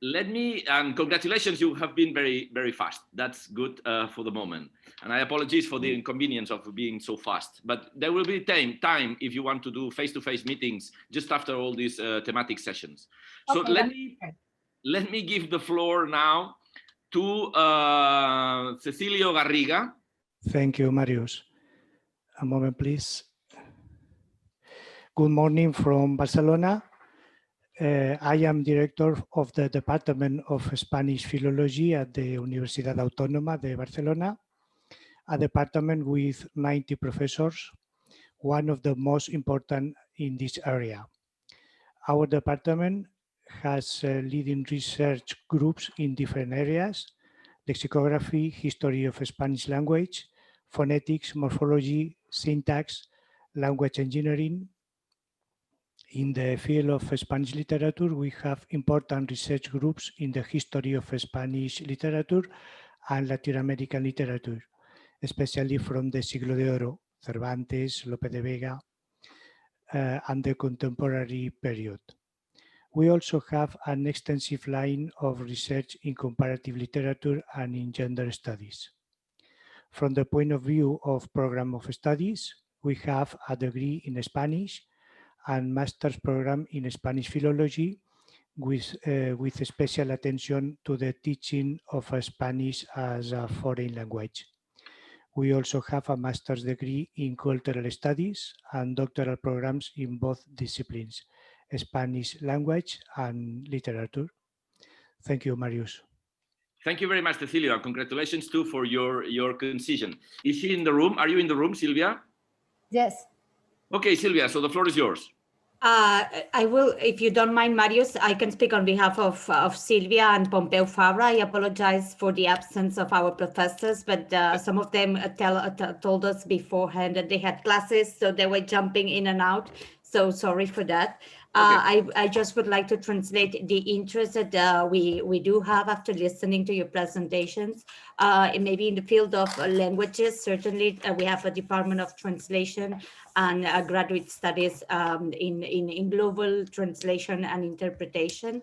[SPEAKER 9] Let me, and congratulations, you have been very, very fast. That's good for the moment. And I apologize for the inconvenience of being so fast, but there will be time if you want to do face-to-face meetings just after all these thematic sessions. So
[SPEAKER 10] Okay,
[SPEAKER 9] let me give the floor now to Cecilio Garriga.
[SPEAKER 11] Thank you, Marius. A moment, please. Good morning from Barcelona. I am director of the Department of Spanish Philology at the Universidad Autónoma de Barcelona, a department with 90 professors, one of the most important in this area. Our department has leading research groups in different areas: lexicography, history of Spanish language, phonetics, morphology, syntax, language engineering. In the field of Spanish literature, we have important research groups in the history of Spanish literature and Latin American literature, especially from the Siglo de Oro, Cervantes, Lope de Vega, and the contemporary period. We also have an extensive line of research in comparative literature and in gender studies. From the point of view of program of studies, we have a degree in Spanish and master's program in Spanish philology with special attention to the teaching of Spanish as a foreign language. We also have a master's degree in cultural studies and doctoral programs in both disciplines, Spanish language and literature. Thank you, Marius.
[SPEAKER 9] Thank you very much, Cecilio, and congratulations too for your concision. Is she in the room? Are you in the room, Silvia?
[SPEAKER 12] Yes.
[SPEAKER 9] Okay, Silvia, so the floor is yours.
[SPEAKER 12] I will, if you don't mind, Marius, I can speak on behalf of Silvia and Pompeu Fabra. I apologize for the absence of our professors, but some of them told us beforehand that they had classes, so they were jumping in and out. So sorry for that. I just would like to translate the interest that we do have after listening to your presentations. Maybe in the field of languages, certainly we have a Department of Translation and graduate studies in global translation and interpretation.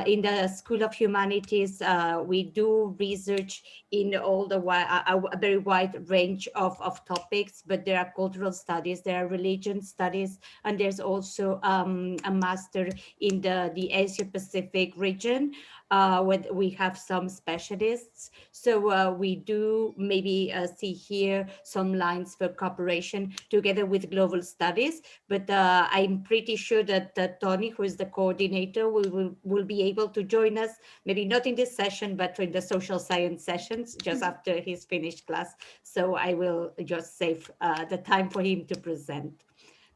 [SPEAKER 12] In the School of Humanities, we do research in all the a very wide range of topics, but there are cultural studies, there are religion studies, and there's also a master in the Asia Pacific region, where we have some specialists. So we do maybe see here some lines for cooperation together with global studies, but I'm pretty sure that Tony, who is the coordinator, will be able to join us, maybe not in this session, but in the social science sessions just after he's finished class. So I will just save the time for him to present.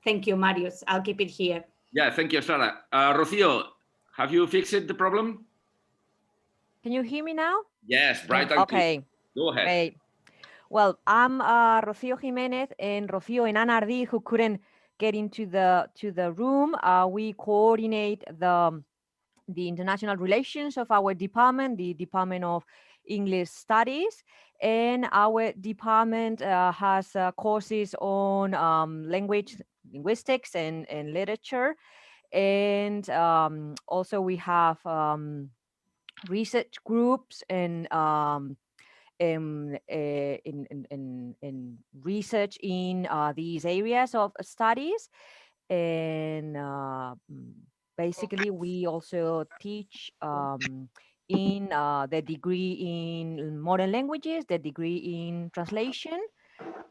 [SPEAKER 12] Thank you, Marius. I'll keep it here.
[SPEAKER 9] Yeah, thank you, Sara. Rocio, have you fixed the problem?
[SPEAKER 13] Can you hear me now?
[SPEAKER 9] Yes, bright and
[SPEAKER 13] okay.
[SPEAKER 9] clear. Go ahead.
[SPEAKER 13] Great. Well, I'm Rocio Jimenez and Rocio and Anardi, who couldn't get into the room. We coordinate the international relations of our department, the Department of English studies. And our department has courses on linguistics and literature. And also we have research groups and in research in these areas of studies. And basically we also teach in the degree in modern languages, the degree in translation,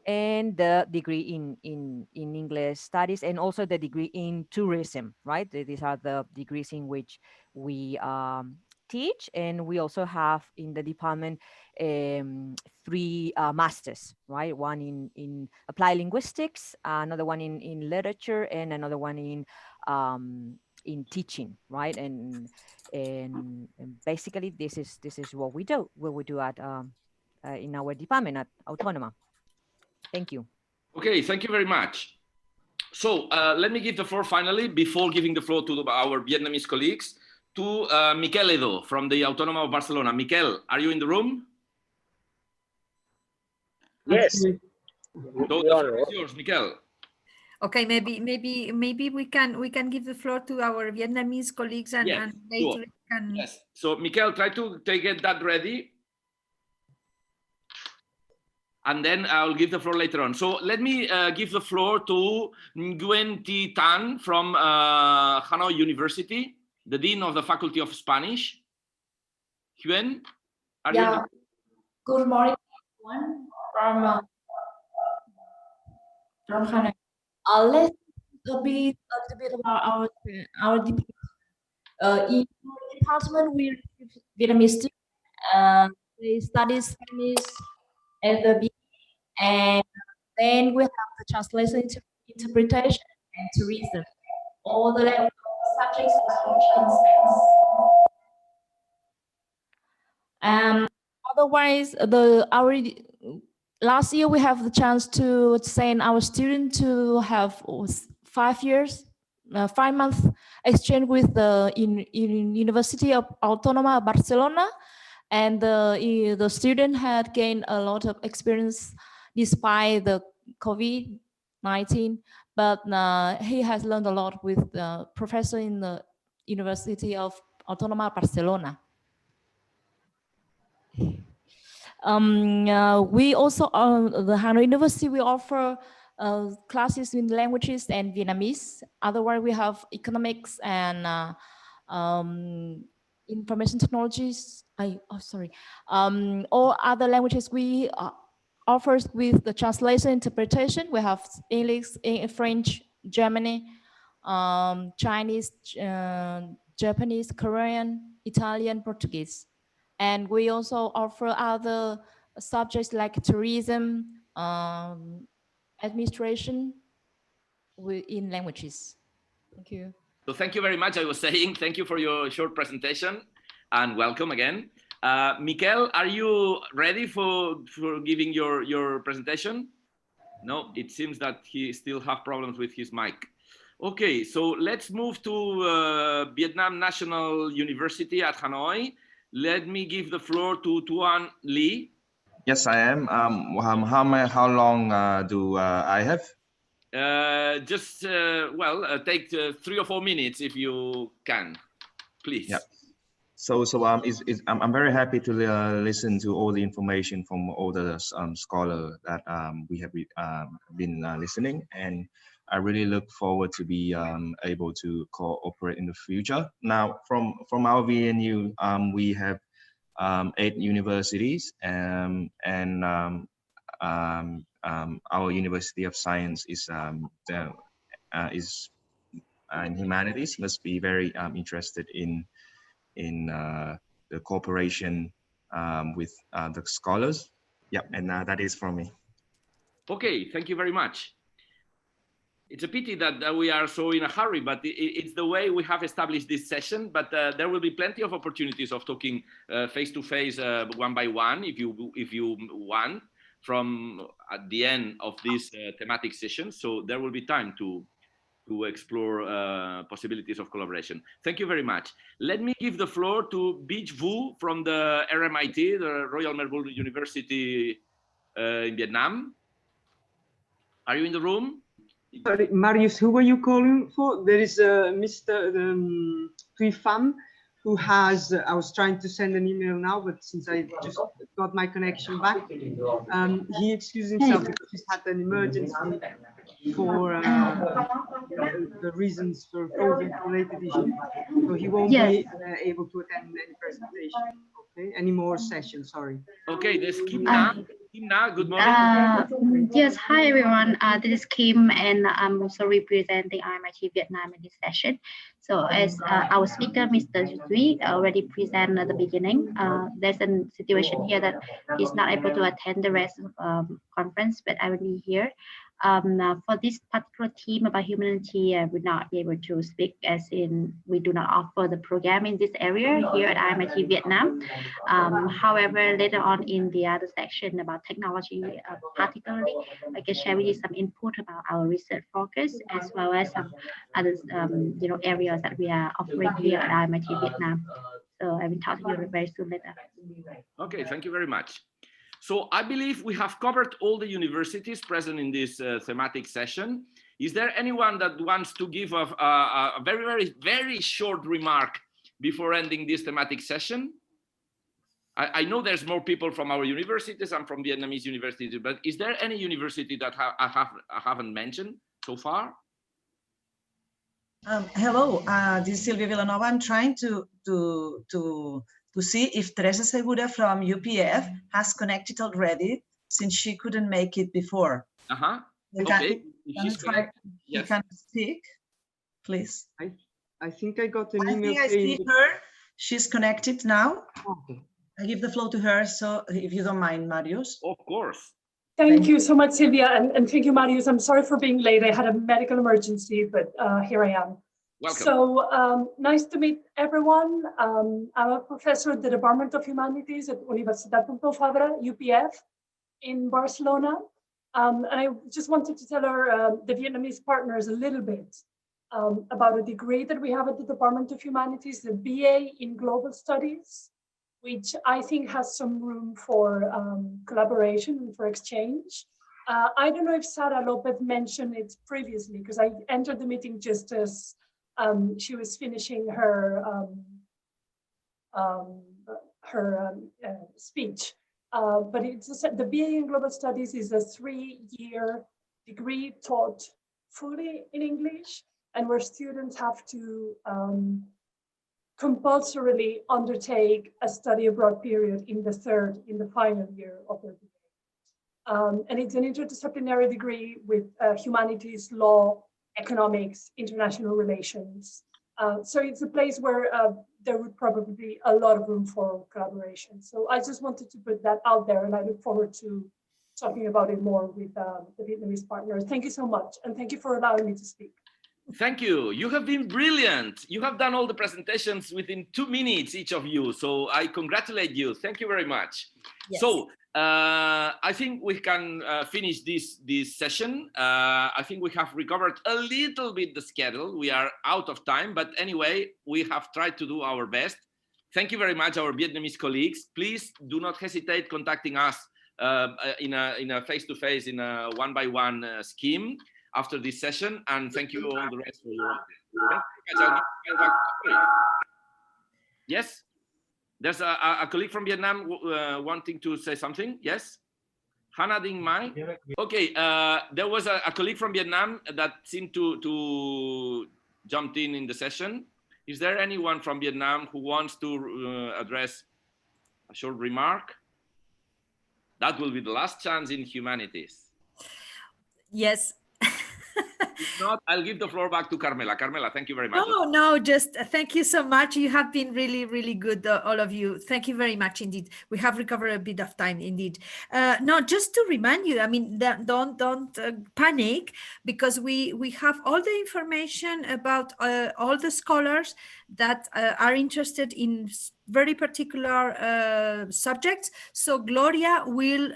[SPEAKER 13] and the degree in English studies, and also the degree in tourism, right? These are the degrees in which we teach. And we also have in the department 3 masters, right? One in applied linguistics, another one in literature, and another one in teaching, right? And basically this is what we do at in our department at Autónoma. Thank you.
[SPEAKER 9] Okay, thank you very much. So let me give the floor finally, before giving the floor to our Vietnamese colleagues, to Miquel Edo from the Autónoma of Barcelona. Miquel, are you in the room?
[SPEAKER 14] Yes.
[SPEAKER 9] So the floor is yours, Miquel.
[SPEAKER 2] Okay, maybe we can give the floor to our Vietnamese colleagues and,
[SPEAKER 9] Yes,
[SPEAKER 2] and later
[SPEAKER 9] sure.
[SPEAKER 2] can.
[SPEAKER 9] Yes. So Miquel, try to get that ready. And then I'll give the floor later on. So let me give the floor to Nguyen Thi Tan from Hanoi University, the Dean of the Faculty of Spanish. Nguyen, are you?
[SPEAKER 1] Yeah. Good morning, everyone from Hanoi. Let's a little bit about our department. In our department, we receive Vietnamese students. They study Spanish at the beginning, and then we have the translation, interpretation, and tourism. All the subjects are otherwise, last year we have the chance to send our students to have 5 years, 5 months exchange with the in University of Autónoma Barcelona, and the student had gained a lot of experience despite the COVID-19, but he has learned a lot with the professor in the University of Autónoma Barcelona. We also, the Hanoi University, we offer classes in languages and Vietnamese. Otherwise, we have economics and information technologies. All other languages we offers with the translation interpretation. We have English, French, Germany, Chinese, Japanese, Korean, Italian, Portuguese. And we also offer other subjects like tourism, administration in languages. Thank you.
[SPEAKER 9] So thank you very much. I was saying thank you for your short presentation and welcome again. Miquel, are you ready for giving your presentation? No, it seems that he still have problems with his mic. Okay, so let's move to Vietnam National University at Hanoi. Let me give the floor to Tuan Lee.
[SPEAKER 5] Yes, I am. How long do I have?
[SPEAKER 9] Just take 3 or 4 minutes if you can, please.
[SPEAKER 5] Yeah. So I'm very happy to listen to all the information from all the scholars that we have been listening, and I really look forward to be able to cooperate in the future. Now, from our VNU, we have 8 universities, and our University of Science is in humanities. Must be very interested in the cooperation with the scholars. Yeah, and that is from me.
[SPEAKER 9] Okay, thank you very much. It's a pity that we are so in a hurry, but it's the way we have established this session. But there will be plenty of opportunities of talking face to face, one by one, if you want, from at the end of this thematic session. So there will be time to to explore possibilities of collaboration. Thank you very much. Let me give the floor to Beach Vu from the RMIT, the Royal Melbourne University in Vietnam. Are you in the room?
[SPEAKER 6] Sorry, Marius, who were you calling for? There is Mr. Thuy Pham, who has, I was trying to send an email now, but since I just got my connection back, he excused himself because he's had an emergency for the reasons for COVID-related issues. So he won't be able to attend any presentation, okay? Any more sessions, sorry.
[SPEAKER 9] Okay, there's Kim Na. Kim Na, good morning.
[SPEAKER 14] Yes, hi everyone. This is Kim, and I'm also representing RMIT Vietnam in this session. So as our speaker, Mr. Thuy, already presented at the beginning, there's a situation here that he's not able to attend the rest of conference, but I will be here. For this particular theme about humanity, I would not be able to speak, as in we do not offer the program in this area here at RMIT Vietnam. However, later on in the other section about technology, particularly, I can share with you some input about our research focus, as well as some other areas that we are offering here at RMIT Vietnam. So I will talk to you very soon later.
[SPEAKER 9] Okay, thank you very much. So I believe we have covered all the universities present in this thematic session. Is there anyone that wants to give a very, very short remark before ending this thematic session? I know there's more people from our universities and from Vietnamese universities, but is there any university that I haven't mentioned so far?
[SPEAKER 15] Hello, this is Silvia Villanova. I'm trying to see if Teresa Segura from UPF has connected already, since she couldn't make it before.
[SPEAKER 9] Okay.
[SPEAKER 15] You can speak, please.
[SPEAKER 6] I think I got an email.
[SPEAKER 15] I see her. She's connected now. Okay. I give the floor to her, so if you don't mind, Marius.
[SPEAKER 9] Of course.
[SPEAKER 16] Thank you so much, Sylvia, and thank you, Marius. I'm sorry for being late. I had a medical emergency, but here I am.
[SPEAKER 9] Welcome.
[SPEAKER 16] So nice to meet everyone. I'm a professor at the Department of Humanities at Universitat Pompeu Fabra, UPF, in Barcelona. And I just wanted to tell the Vietnamese partners a little bit about a degree that we have at the Department of Humanities, the BA in Global Studies, which I think has some room for collaboration and for exchange. I don't know if Sara Lopez mentioned it previously, because I entered the meeting just as she was finishing her speech. But it's the BA in Global Studies is a 3-year degree taught fully in English, and where students have to compulsorily undertake a study abroad period in the final year of their degree. And it's an interdisciplinary degree with humanities, law, economics, international relations. So it's a place where there would probably be a lot of room for collaboration. So I just wanted to put that out there, and I look forward to talking about it more with the Vietnamese partners. Thank you so much, and thank you for allowing me to speak.
[SPEAKER 9] Thank you. You have been brilliant. You have done all the presentations within 2 minutes, each of you. So I congratulate you. Thank you very much. Yes. So I think we can finish this session. I think we have recovered a little bit the schedule. We are out of time, but anyway, we have tried to do our best. Thank you very much, our Vietnamese colleagues. Please do not hesitate contacting us in a face-to-face, in a one-by-one scheme after this session, and thank you all the rest for your thank you. Yes, there's a colleague from Vietnam wanting to say something. Yes, Hana Ding Mai. Okay, there was a colleague from Vietnam that seemed to jump in the session. Is there anyone from Vietnam who wants to address a short remark? That will be the last chance in humanities.
[SPEAKER 2] Yes.
[SPEAKER 9] If not, I'll give the floor back to Carmela. Carmela, thank you very much.
[SPEAKER 2] No, just thank you so much. You have been really, really good, all of you. Thank you very much indeed. We have recovered a bit of time indeed. No, just to remind you, I mean, don't panic, because we have all the information about all the scholars that are interested in very particular subjects. So Gloria will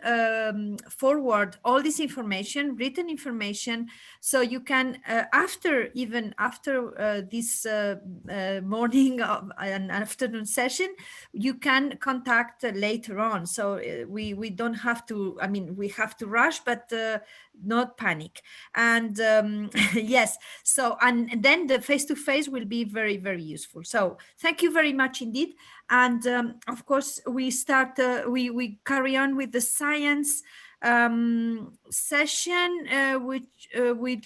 [SPEAKER 2] forward all this information, written information, so you can, after this morning and afternoon session, you can contact later on. So we don't have to, I mean, we have to rush, but not panic. And yes, so, and then the face-to-face will be very, very useful. So thank you very much indeed. And of course, we start, we carry on with the science session, which will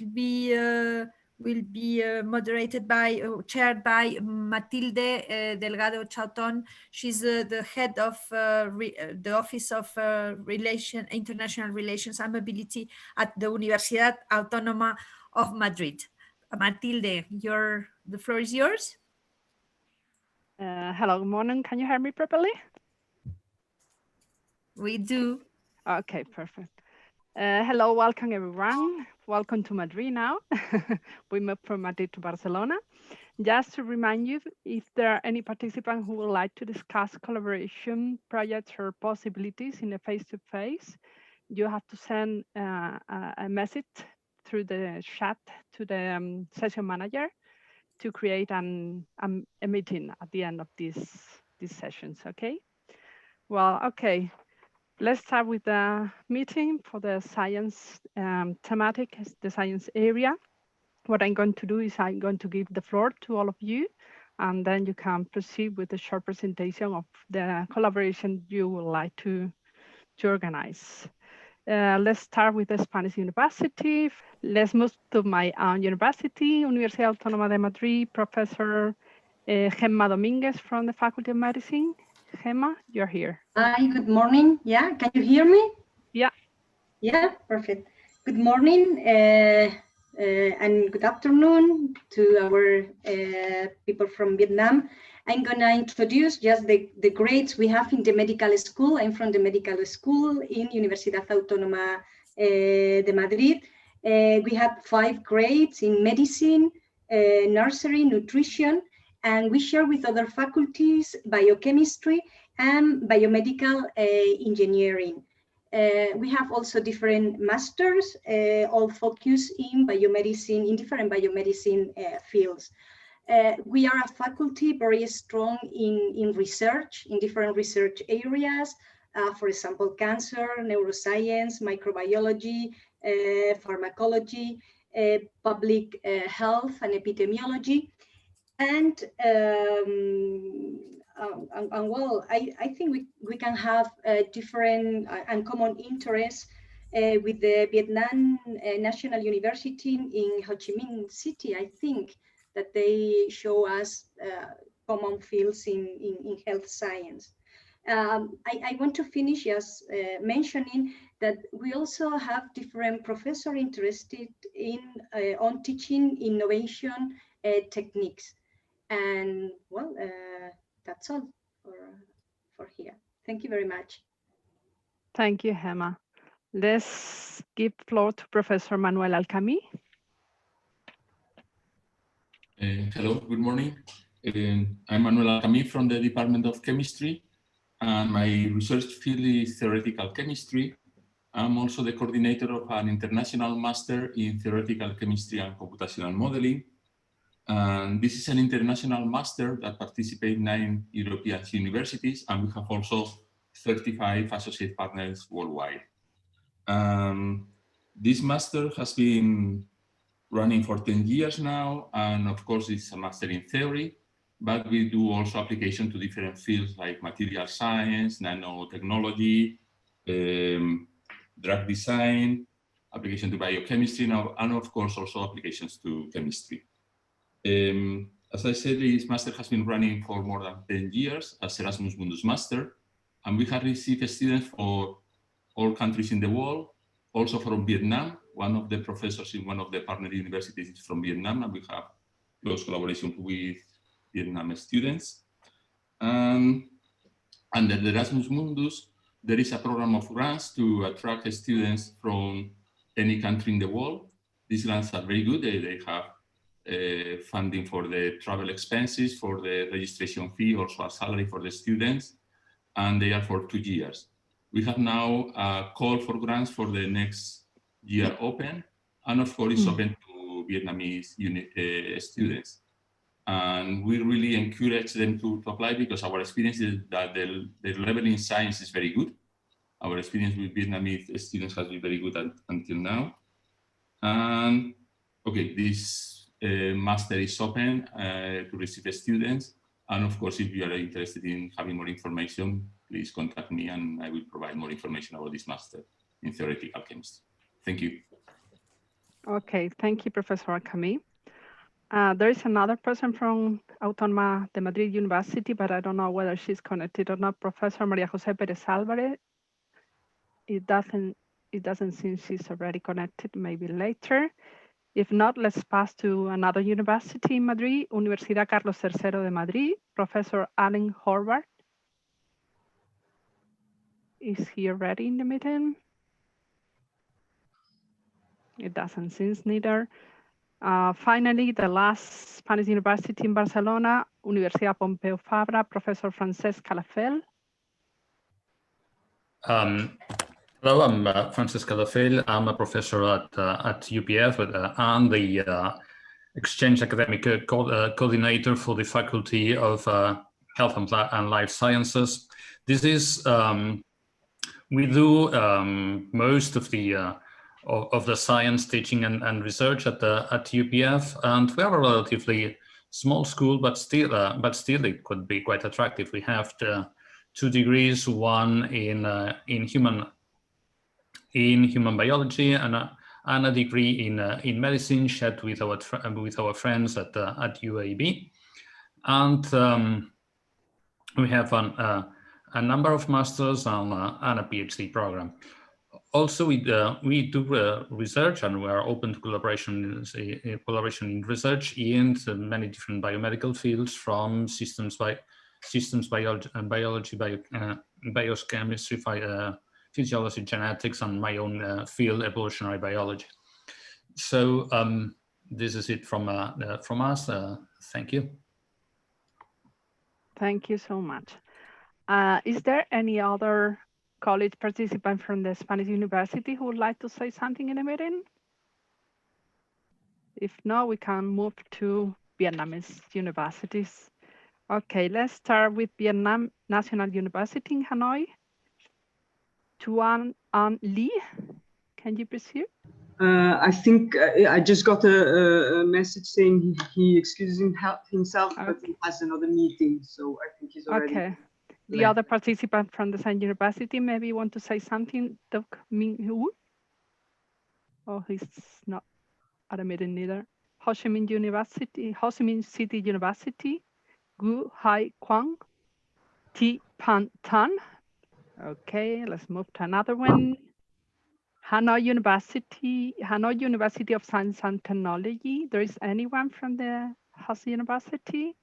[SPEAKER 2] be moderated by, chaired by Matilde Delgado Chauton. She's the head of the Office of International Relations and Mobility at the Universidad Autónoma of Madrid. Matilde, the floor is yours.
[SPEAKER 17] Hello, good morning. Can you hear me properly?
[SPEAKER 2] We do.
[SPEAKER 17] Okay, perfect. Hello, welcome everyone. Welcome to Madrid now. We moved from Madrid to Barcelona. Just to remind you, if there are any participants who would like to discuss collaboration projects or possibilities in a face-to-face, you have to send a message through the chat to the session manager to create a meeting at the end of these sessions, okay? Well, okay, let's start with the meeting for the science thematic, the science area. What I'm going to do is I'm going to give the floor to all of you, and then you can proceed with a short presentation of the collaboration you would like to organize. Let's start with the Spanish University. Let's move to my own university, Universidad Autónoma de Madrid, Professor Gemma Domínguez from the Faculty of Medicine. Gemma, you're here.
[SPEAKER 18] Hi, good morning. Yeah, can you hear me?
[SPEAKER 17] Yeah.
[SPEAKER 18] Yeah, perfect. Good morning and good afternoon to our people from Vietnam. I'm gonna introduce just the grades we have in the medical school. I'm from the medical school in Universidad Autónoma de Madrid. We have 5 grades in medicine, nursery, nutrition, and we share with other faculties biochemistry and biomedical engineering. We have also different masters, all focused in biomedicine, in different biomedicine fields. We are a faculty very strong in research, in different research areas, for example, cancer, neuroscience, microbiology, pharmacology, public health and epidemiology. And well, I think we can have different and common interests with the Vietnam National University in Ho Chi Minh City. I think that they show us common fields in health science. I want to finish just mentioning that we also have different professors interested in on teaching innovation techniques. And well, that's all for here. Thank you very much.
[SPEAKER 17] Thank you, Gemma. Let's give floor to Professor Manuel Alcamí.
[SPEAKER 19] Hello, good morning. I'm Manuel Alcamí from the Department of Chemistry, and my research field is theoretical chemistry. I'm also the coordinator of an international master in theoretical chemistry and computational modeling. And this is an international master that participates in 9 European universities, and we have also 35 associate partners worldwide. This master has been running for 10 years now, and of course it's a master in theory, but we do also application to different fields like material science, nanotechnology, drug design, application to biochemistry, and of course also applications to chemistry. As I said, this master has been running for more than 10 years as Erasmus Mundus Master, and we have received students for all countries in the world, also from Vietnam. One of the professors in one of the partner universities is from Vietnam, and we have close collaboration with Vietnam students. Under the Erasmus Mundus, there is a program of grants to attract students from any country in the world. These grants are very good. They have funding for the travel expenses, for the registration fee, also a salary for the students, and they are for 2 years. We have now a call for grants for the next year open, and of course it's open to Vietnamese students. And we really encourage them to apply, because our experience is that the level in science is very good. Our experience with Vietnamese students has been very good until now. And okay, this master is open to receive students. And of course, if you are interested in having more information, please contact me and I will provide more information about this master in theoretical chemistry. Thank you.
[SPEAKER 17] Okay, thank you, Professor Camille. There is another person from Autónoma de Madrid University, but I don't know whether she's connected or not. Professor María José Pérez Álvarez. It doesn't seem she's already connected, maybe later. If not, let's pass to another university in Madrid, Universidad Carlos III de Madrid, Professor Alan Horvath. Is he already in the meeting? It doesn't seem neither. Finally, the last Spanish university in Barcelona, Universidad Pompeu Fabra, Professor Francesc Calafail.
[SPEAKER 20] Hello, I'm Francesc Calafail. I'm a professor at UPF and the exchange academic coordinator for the Faculty of Health and Life Sciences. This is, we do most of the science teaching and research at UPF, and we are a relatively small school, but still it could be quite attractive. We have 2 degrees, one in human biology and a degree in medicine, shared with our friends at UAB, and we have a number of masters and a PhD program. Also, we do research, and we are open to collaboration in research in many different biomedical fields, from systems biology, biochemistry, physiology, genetics, and my own field, evolutionary biology. So this is it from us. Thank you.
[SPEAKER 17] Thank you so much. Is there any other college participant from the Spanish University who would like to say something in the meeting? If not, we can move to Vietnamese universities. Okay, let's start with Vietnam National University in Hanoi. Tuan An Lee, can you proceed?
[SPEAKER 6] I think I just got a message saying he excuses himself, but he has another meeting, so I think he's already.
[SPEAKER 17] Okay. The other participant from the same university, maybe want to say something, Dok Minh Hu? Oh, he's not at a meeting neither. Ho Chi Minh City University, Gu Hai Quang, Thi Pan Tan. Okay, let's move to another one. Hanoi University of Science and Technology. There is anyone from the Hanoi University?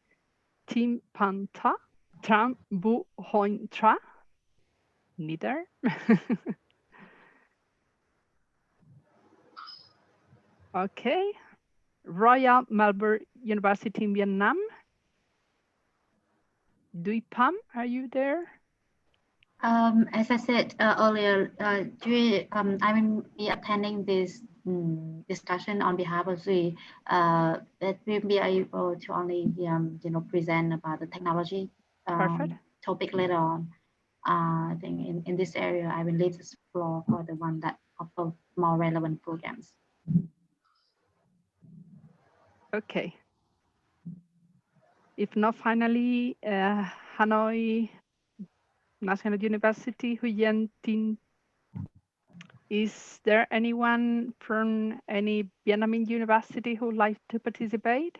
[SPEAKER 17] Tim Pan Ta, Tram Bu Hoin Tra? Neither. Okay. Royal Melbourne University in Vietnam. Dui Pham, are you there?
[SPEAKER 14] As I said earlier, I will be attending this discussion on behalf of Dui, but we'll be able to only present about the technology topic later on. I think in this area, I will leave the floor for the one that offer more relevant programs.
[SPEAKER 17] Okay. If not, finally, Hanoi National University, Huyen Tin. Is there anyone from any Vietnamese university who would like to participate?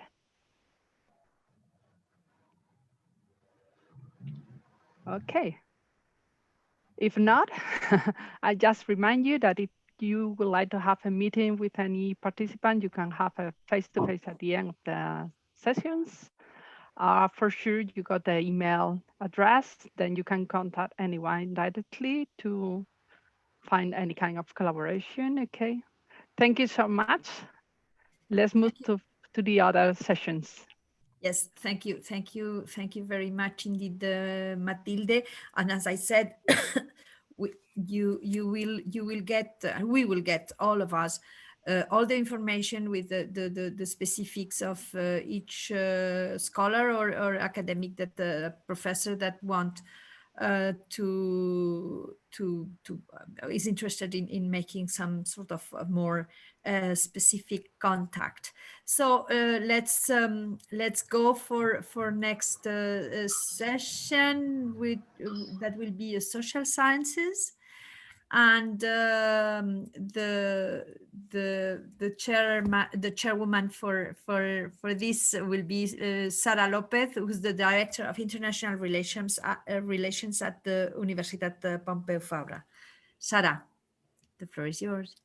[SPEAKER 17] Okay. If not, I just remind you that if you would like to have a meeting with any participant, you can have a face-to-face at the end of the sessions. For sure, you got the email address, then you can contact anyone directly to find any kind of collaboration, okay? Thank you so much. Let's move to to the other sessions.
[SPEAKER 2] Yes, thank you very much indeed, Matilde. And as I said, you will get, we will get, all of us, all the information with the specifics of each scholar or academic, that the professor that want is interested in making some sort of a more specific contact. So let's go for next session with that will be social sciences, and the chairwoman for this will be Sara Lopez, who's the director of international relations at the Universitat Pompeu Fabra. Sara, the floor is yours.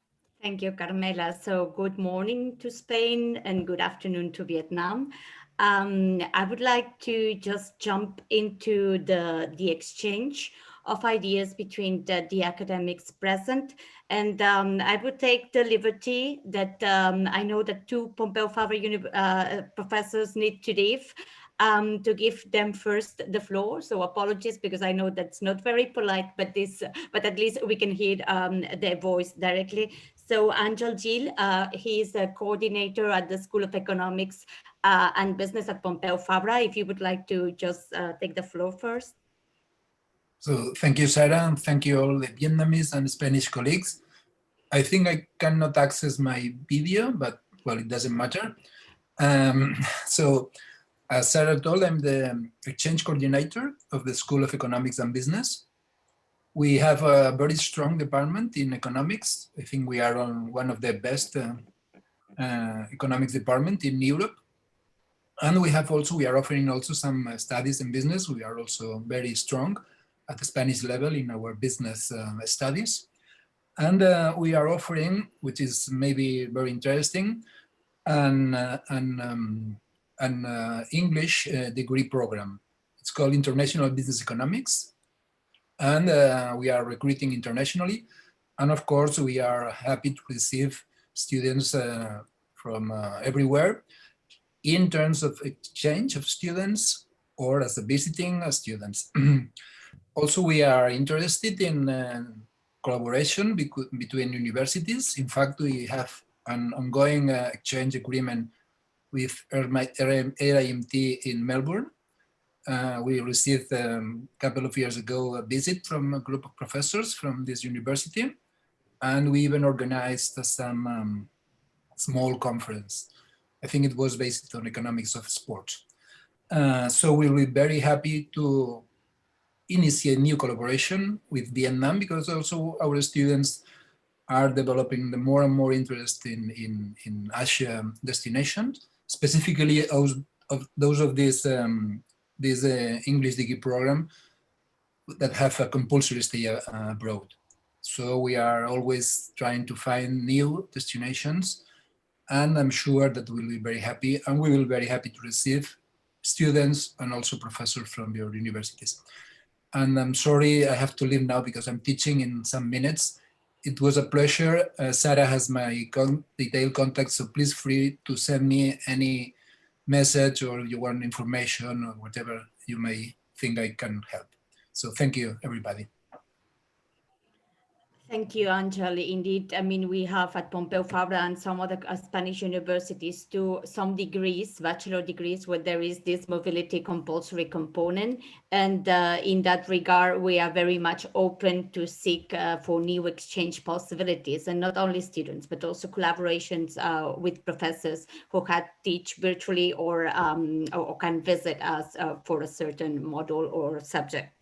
[SPEAKER 12] Thank you, Carmela. So good morning to Spain and good afternoon to Vietnam. I would like to just jump into the exchange of ideas between the academics present. And I would take the liberty that I know that two Pompeu Fabra professors need to leave, to give them first the floor. So apologies, because I know that's not very polite, but at least we can hear their voice directly. So Angel Gil, he is a coordinator at the School of Economics and Business at Pompeu Fabra. If you would like to just take the floor first.
[SPEAKER 21] So thank you, Sarah, and thank you all the Vietnamese and Spanish colleagues. I think I cannot access my video, but well, it doesn't matter. So as Sarah told, I'm the exchange coordinator of the School of Economics and Business. We have a very strong department in economics. I think we are on one of the best economics department in Europe. And we are offering also some studies in business. We are also very strong at the Spanish level in our business studies. And we are offering, which is maybe very interesting, an English degree program. It's called International Business Economics. And we are recruiting internationally. And of course, we are happy to receive students from everywhere in terms of exchange of students or as a visiting students. Also, we are interested in collaboration between universities. In fact, we have an ongoing exchange agreement with RMIT in Melbourne. We received a couple of years ago a visit from a group of professors from this university, and we even organized some small conference. I think it was based on economics of sports. So we'll be very happy to initiate new collaboration with Vietnam, because also our students are developing the more and more interest in Asia destinations, specifically those of this English degree program that have a compulsory stay abroad. So we are always trying to find new destinations, and I'm sure that we'll be very happy, and we will be very happy to receive students and also professors from your universities. And I'm sorry I have to leave now because I'm teaching in some minutes. It was a pleasure. Sarah has my detailed contact, so please free to send me any message or you want information or whatever you may think I can help. So thank you, everybody.
[SPEAKER 12] Thank you, Angel. Indeed, I mean, we have at Pompeu Fabra and some other Spanish universities too, some degrees, bachelor degrees, where there is this mobility compulsory component. And in that regard, we are very much open to seek for new exchange possibilities, and not only students, but also collaborations with professors who can teach virtually or can visit us for a certain module or subject.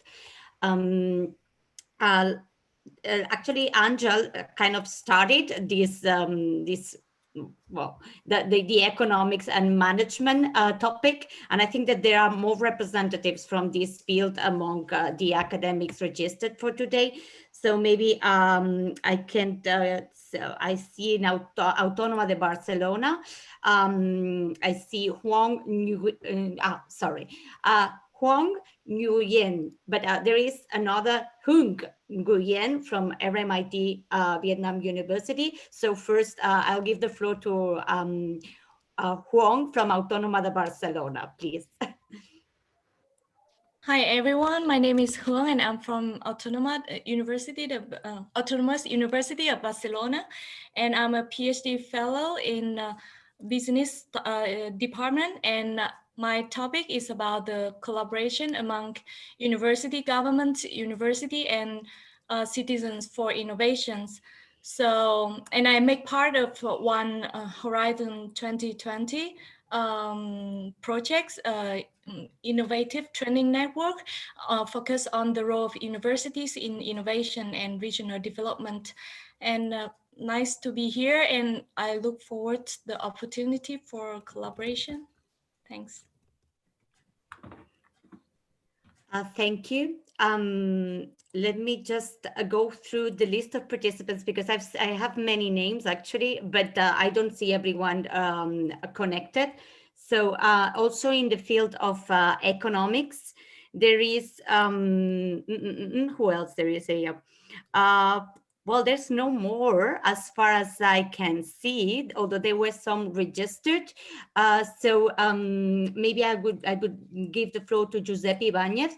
[SPEAKER 12] Actually, Angel kind of started this the economics and management topic, and I think that there are more representatives from this field among the academics registered for today. So maybe I can. So I see now Autónoma de Barcelona. I see Huang Nguyen, but there is another Hung Nguyen from RMIT Vietnam University. So first, I'll give the floor to Huang from Autónoma de Barcelona, please.
[SPEAKER 3] Hi everyone, my name is Huang and I'm from Autonomous University of Barcelona, and I'm a PhD fellow in business department, and my topic is about the collaboration among university, government, university, and citizens for innovations. So, and I make part of one Horizon 2020 projects, innovative training network, focus on the role of universities in innovation and regional development. And nice to be here, and I look forward to the opportunity for collaboration. Thanks.
[SPEAKER 12] Thank you. Let me just go through the list of participants because I have many names actually, but I don't see everyone connected. So also in the field of economics, there is, who else there is here? Well, there's no more as far as I can see, although there were some registered. So maybe I would give the floor to Giuseppe Ibanez,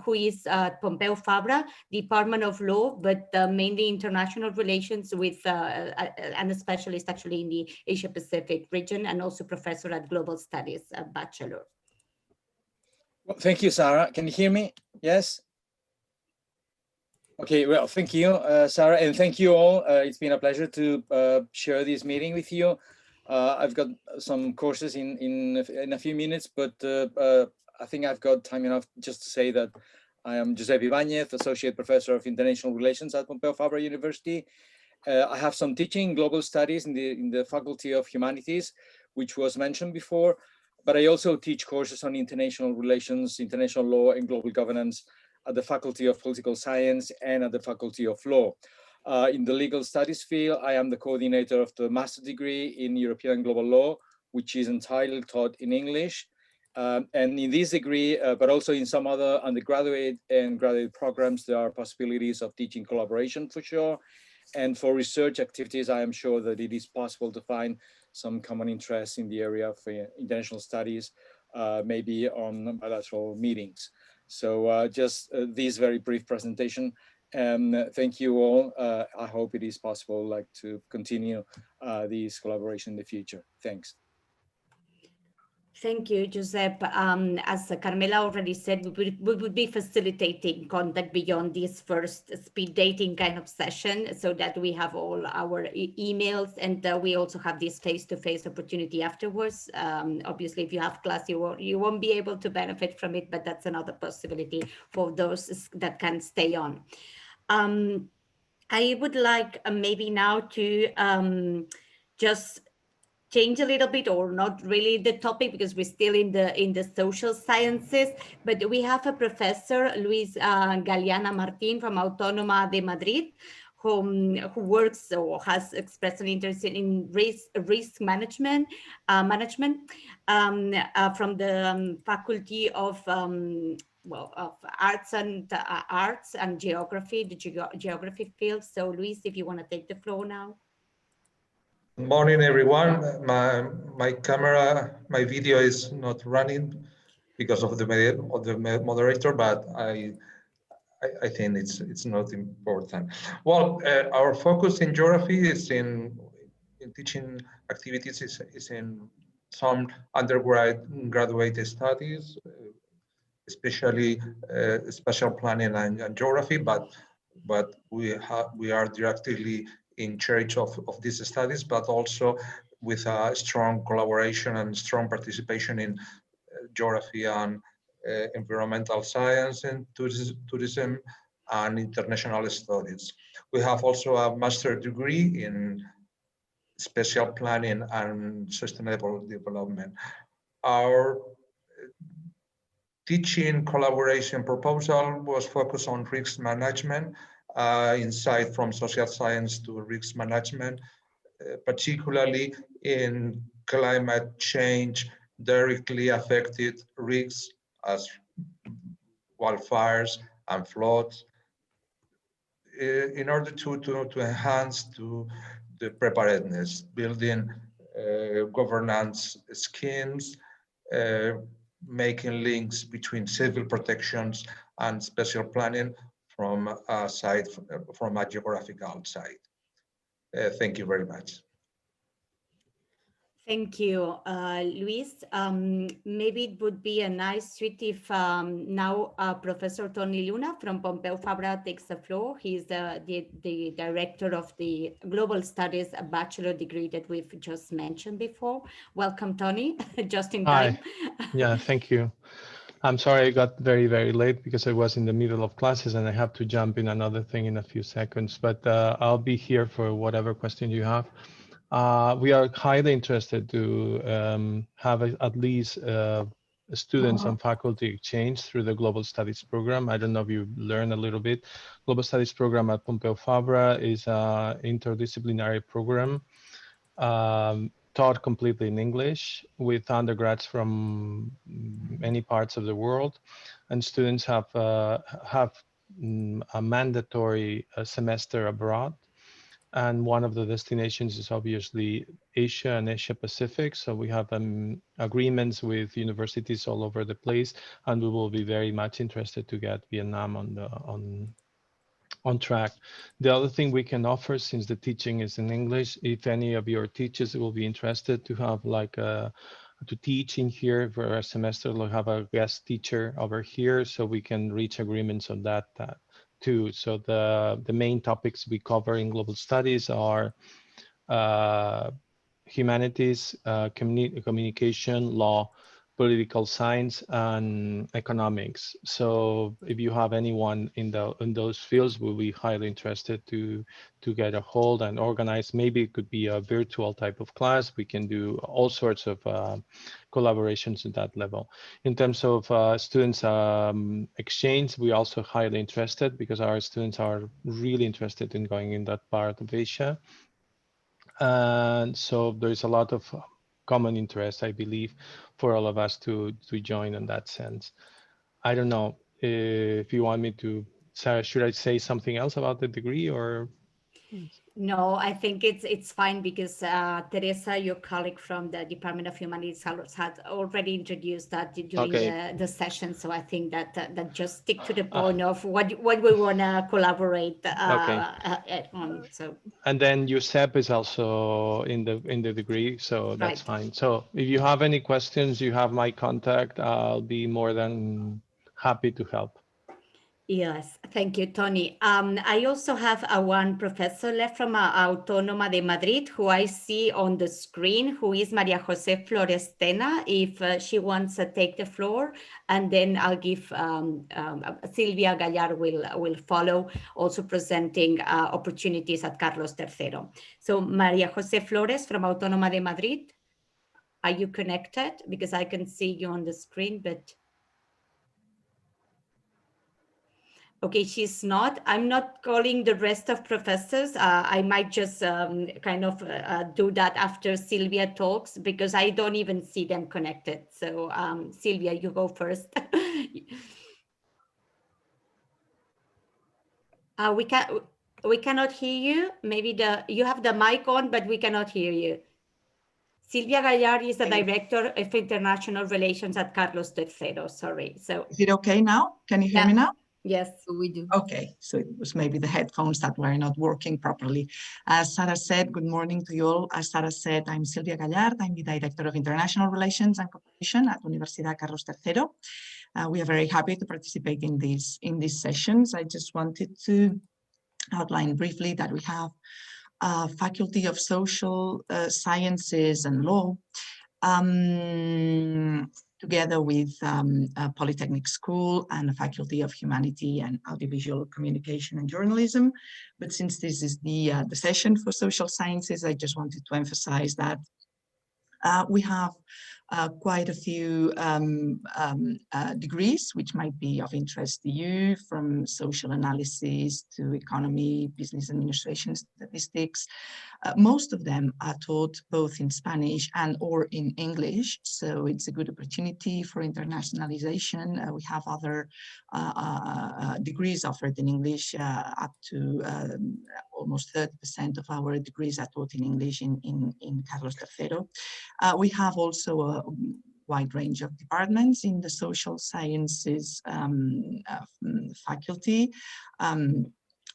[SPEAKER 12] who is at Pompeu Fabra, Department of Law, but mainly international relations with, and a specialist actually in the Asia Pacific region, and also professor at Global Studies, a bachelor.
[SPEAKER 22] Well, thank you, Sarah. Can you hear me? Yes? Okay, well, thank you, Sarah, and thank you all. It's been a pleasure to share this meeting with you. I've got some courses in a few minutes, but I think I've got time enough just to say that I am Giuseppe Ibanez, Associate Professor of International Relations at Pompeu Fabra University. I have some teaching global studies in the Faculty of Humanities, which was mentioned before, but I also teach courses on international relations, international law, and global governance at the Faculty of Political Science and at the Faculty of Law. In the legal studies field, I am the coordinator of the master's degree in European Global Law, which is entitled Taught in English. And in this degree, but also in some other undergraduate and graduate programs, there are possibilities of teaching collaboration for sure. And for research activities, I am sure that it is possible to find some common interests in the area of international studies, maybe on bilateral meetings. So just this very brief presentation, and thank you all. I hope it is possible to continue this collaboration in the future. Thanks.
[SPEAKER 12] Thank you, Giuseppe. As Carmela already said, we would be facilitating contact beyond this first speed dating kind of session so that we have all our emails, and we also have this face-to-face opportunity afterwards. Obviously, if you have class, you won't be able to benefit from it, but that's another possibility for those that can stay on. I would like maybe now to just change a little bit, or not really the topic because we're still in the social sciences, but we have a professor, Luis Galeana Martin from Autónoma de Madrid, who works or has expressed an interest in risk management, from the Faculty of of Arts and Geography, the geography field. So Luis, if you want to take the floor now.
[SPEAKER 23] Good morning, everyone. My camera, my video is not running because of the moderator, but I think it's not important. Well, our focus in geography is in teaching activities is in some undergraduate studies, especially spatial planning and geography, but we are directly in charge of these studies, but also with a strong collaboration and strong participation in geography and environmental science and tourism and international studies. We have also a master's degree in spatial planning and sustainable development. Our teaching collaboration proposal was focused on risk management, insight from social science to risk management, particularly in climate change directly affected risks as wildfires and floods, in order to enhance the preparedness, building governance schemes, making links between civil protections and special planning from a geographical side. Thank you very much.
[SPEAKER 12] Thank you, Luis. Maybe it would be a nice suite if now Professor Tony Luna from Pompeu Fabra takes the floor. He's the director of the Global Studies bachelor degree that we've just mentioned before. Welcome, Tony, just in time.
[SPEAKER 4] Hi. Yeah, thank you. I'm sorry I got very, very late because I was in the middle of classes and I have to jump in another thing in a few seconds, but I'll be here for whatever question you have. We are highly interested to have at least students and faculty exchange through the Global Studies program. I don't know if you learned a little bit. Global Studies program at Pompeu Fabra is an interdisciplinary program taught completely in English with undergrads from many parts of the world, and students have a mandatory semester abroad. And one of the destinations is obviously Asia and Asia Pacific. So we have agreements with universities all over the place, and we will be very much interested to get Vietnam on track. The other thing we can offer, since the teaching is in English, if any of your teachers will be interested to have like to teach in here for a semester, we'll have a guest teacher over here, so we can reach agreements on that too. So the main topics we cover in global studies are humanities, communication, law, political science, and economics. So if you have anyone in those fields, we'll be highly interested to get a hold and organize. Maybe it could be a virtual type of class. We can do all sorts of collaborations at that level. In terms of students exchange, we also highly interested because our students are really interested in going in that part of Asia. And so there's a lot of common interest, I believe, for all of us to join in that sense. I don't know if you want me to, Sarah, should I say something else about the degree or?
[SPEAKER 12] No, I think it's fine because Teresa, your colleague from the Department of Humanities, had already introduced that during the session. So I think that just stick to the point of what we want to collaborate on. So.
[SPEAKER 4] And then USEP is also in the degree, so that's fine. So if you have any questions, you have my contact. I'll be more than happy to help.
[SPEAKER 12] Yes, thank you, Tony. I also have one professor left from Autónoma de Madrid, who I see on the screen, who is Maria José Flores Tena, if she wants to take the floor. And then I'll give Silvia Gallard will follow, also presenting opportunities at Carlos III. So Maria José Flores from Autónoma de Madrid, are you connected? Because I can see you on the screen, but... Okay, she's not. I'm not calling the rest of professors. I might just kind of do that after Silvia talks because I don't even see them connected. So Silvia, you go first. We cannot hear you. Maybe you have the mic on, but we cannot hear you. Silvia Gallard is the Director of International Relations at Carlos III. Sorry. So
[SPEAKER 7] is it okay now? Can you hear me now?
[SPEAKER 12] Yes, we do.
[SPEAKER 7] Okay, so it was maybe the headphones that were not working properly. As Sarah said, good morning to you all. As Sarah said, I'm Silvia Gallard. I'm the Director of International Relations and Cooperation at Universidad Carlos III. We are very happy to participate in these sessions. I just wanted to outline briefly that we have a Faculty of Social Sciences and Law, together with a Polytechnic School and a Faculty of Humanity and Audiovisual Communication and Journalism. But since this is the session for social sciences, I just wanted to emphasize that we have quite a few degrees, which might be of interest to you, from social analysis to economy, business administration, statistics. Most of them are taught both in Spanish and or in English, so it's a good opportunity for internationalization. We have other degrees offered in English, up to almost 30% of our degrees are taught in English in Carlos III. We have also a wide range of departments in the social sciences faculty,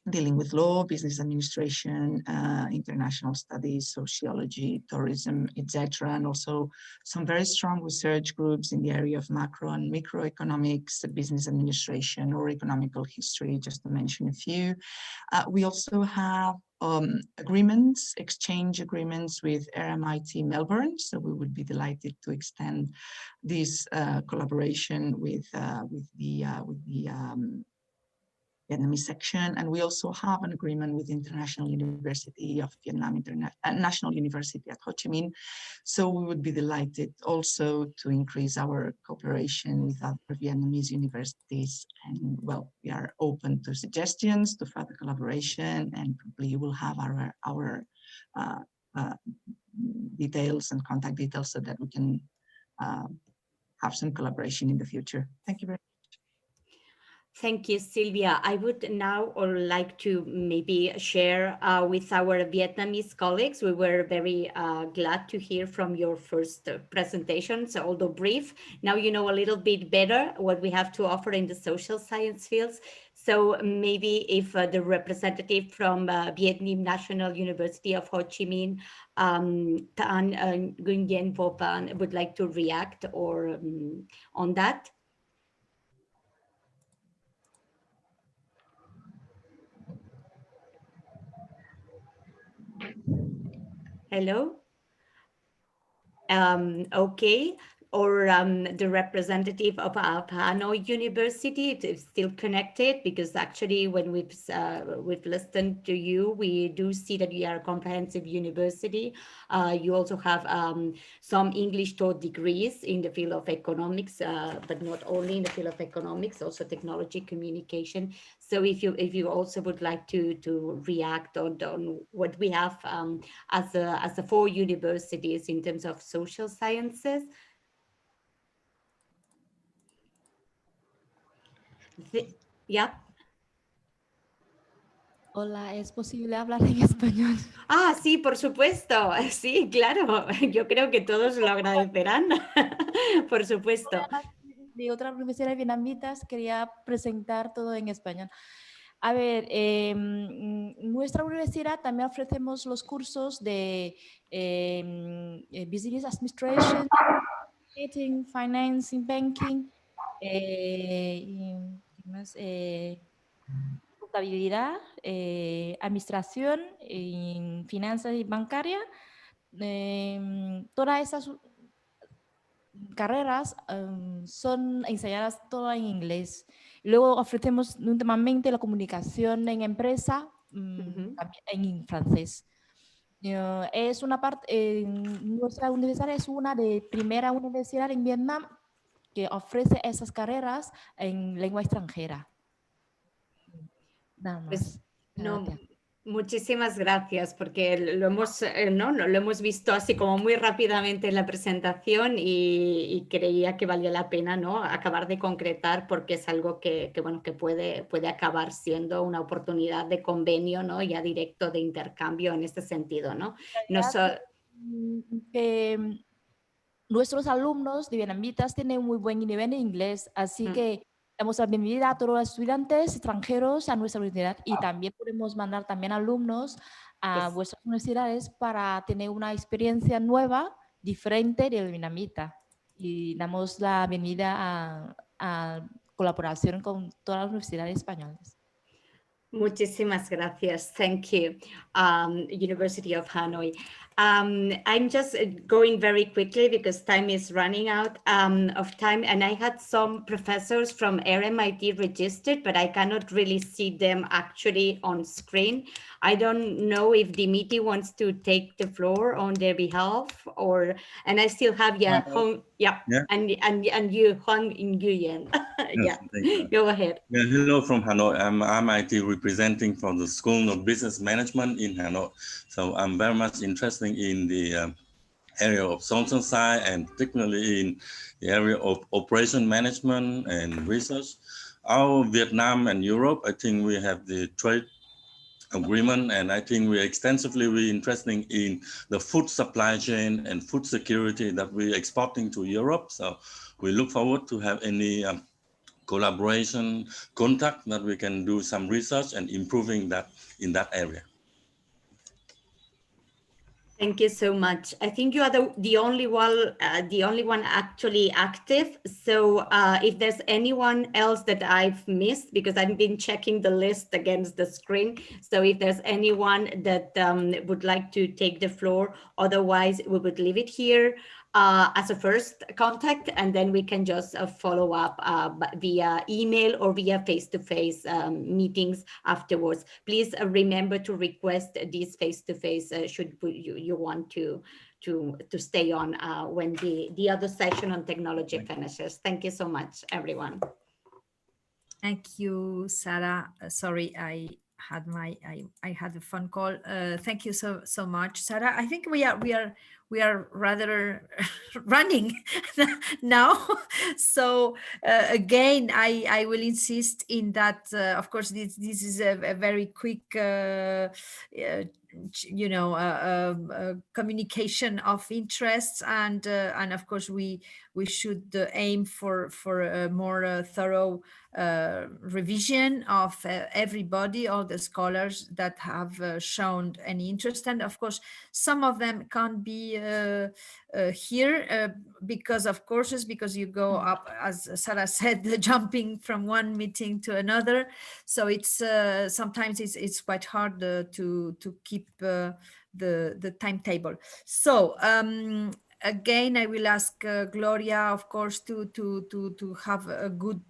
[SPEAKER 7] dealing with law, business administration, international studies, sociology, tourism, etc. And also some very strong research groups in the area of macro and microeconomics, business administration, or economical history, just to mention a few. We also have agreements, exchange agreements with RMIT Melbourne. So we would be delighted to extend this collaboration with the Vietnamese section, and we also have an agreement with International University of Vietnam, National University at Ho Chi Minh. So we would be delighted also to increase our cooperation with other Vietnamese universities. And well, we are open to suggestions, to further collaboration, and probably we'll have our details and contact details so that we can have some collaboration in the future. Thank you very much.
[SPEAKER 12] Thank you, Sylvia. I would now like to maybe share with our Vietnamese colleagues. We were very glad to hear from your first presentations, although brief. Now you know a little bit better what we have to offer in the social science fields. So maybe if the representative from Vietnam National University of Ho Chi Minh, Tan Nguyen Dien Vo Van, would like to react or on that. Hello. Okay. Or the representative of Hanoi University is still connected, because actually when we've listened to you, we do see that you are a comprehensive university. You also have some English taught degrees in the field of economics, but not only in the field of economics, also technology, communication. So if you also would like to react on what we have as the 4 universities in terms of social sciences. ¿Ya?
[SPEAKER 1] Hola, ¿es posible hablar en español?
[SPEAKER 12] Ah, sí, por supuesto. Sí, claro. Yo creo que todos lo agradecerán. Por supuesto.
[SPEAKER 1] De otras universidades vietnamitas quería presentar todo en español. A ver, nuestra universidad también ofrecemos los cursos de Business Administration, Marketing, Financing, Banking, contabilidad, administración, finanzas y bancaria. Todas esas carreras son enseñadas todas en inglés. Luego ofrecemos últimamente la comunicación en empresa también en francés. Es una parte, nuestra universidad es una de primera universidad en Vietnam que ofrece esas carreras en lengua extranjera. Nada más.
[SPEAKER 12] Pues, no, muchísimas gracias, porque lo hemos visto así como muy rápidamente en la presentación y creía que valía la pena, ¿no?, acabar de concretar, porque es algo que puede acabar siendo una oportunidad de convenio, ¿no?, ya directo de intercambio en este sentido, ¿no?
[SPEAKER 1] Nuestros alumnos de vietnamitas tienen muy buen nivel de inglés, así que damos la bienvenida a todos los estudiantes extranjeros a nuestra universidad, y también podemos mandar también alumnos a vuestras universidades para tener una experiencia nueva, diferente del vietnamita. Y damos la bienvenida a colaboración con todas las universidades españolas.
[SPEAKER 12] Muchísimas gracias. Thank you, University of Hanoi. I'm just going very quickly because time is running out of time. And I had some professors from RMIT registered, but I cannot really see them actually on screen. I don't know if Dimitri wants to take the floor on their behalf, and I still have Hong, and you, Hong Nguyen.
[SPEAKER 8] Yes, thank you.
[SPEAKER 12] Go ahead.
[SPEAKER 8] Yeah, hello from Hanoi. I'm MIT representing from the School of Business Management in Hanoi. So I'm very much interested in the area of social science and particularly in the area of operation management and research. Our Vietnam and Europe, I think we have the trade agreement, and I think we're extensively interested in the food supply chain and food security that we're exporting to Europe. So we look forward to have any collaboration, contact that we can do some research and improving that in that area.
[SPEAKER 12] Thank you so much. I think you are the only one actually active. So if there's anyone else that I've missed, because I've been checking the list against the screen. So if there's anyone that would like to take the floor, otherwise we would leave it here as a first contact, and then we can just follow up via email or via face-to-face meetings afterwards. Please remember to request these face-to-face should you want to stay on when the other session on technology finishes. Thank you so much, everyone.
[SPEAKER 2] Thank you, Sarah. Sorry, I had a phone call. Thank you so much, Sarah. I think we are rather running now. So again, I will insist in that. Of course, this is a very quick, communication of interests, and of course we should aim for a more thorough revision of everybody, all the scholars that have shown any interest. And of course, some of them can't be here because of courses, because you go up, as Sarah said, jumping from one meeting to another. So it's sometimes it's quite hard to keep the timetable. So again, I will ask Gloria, of course, to have a good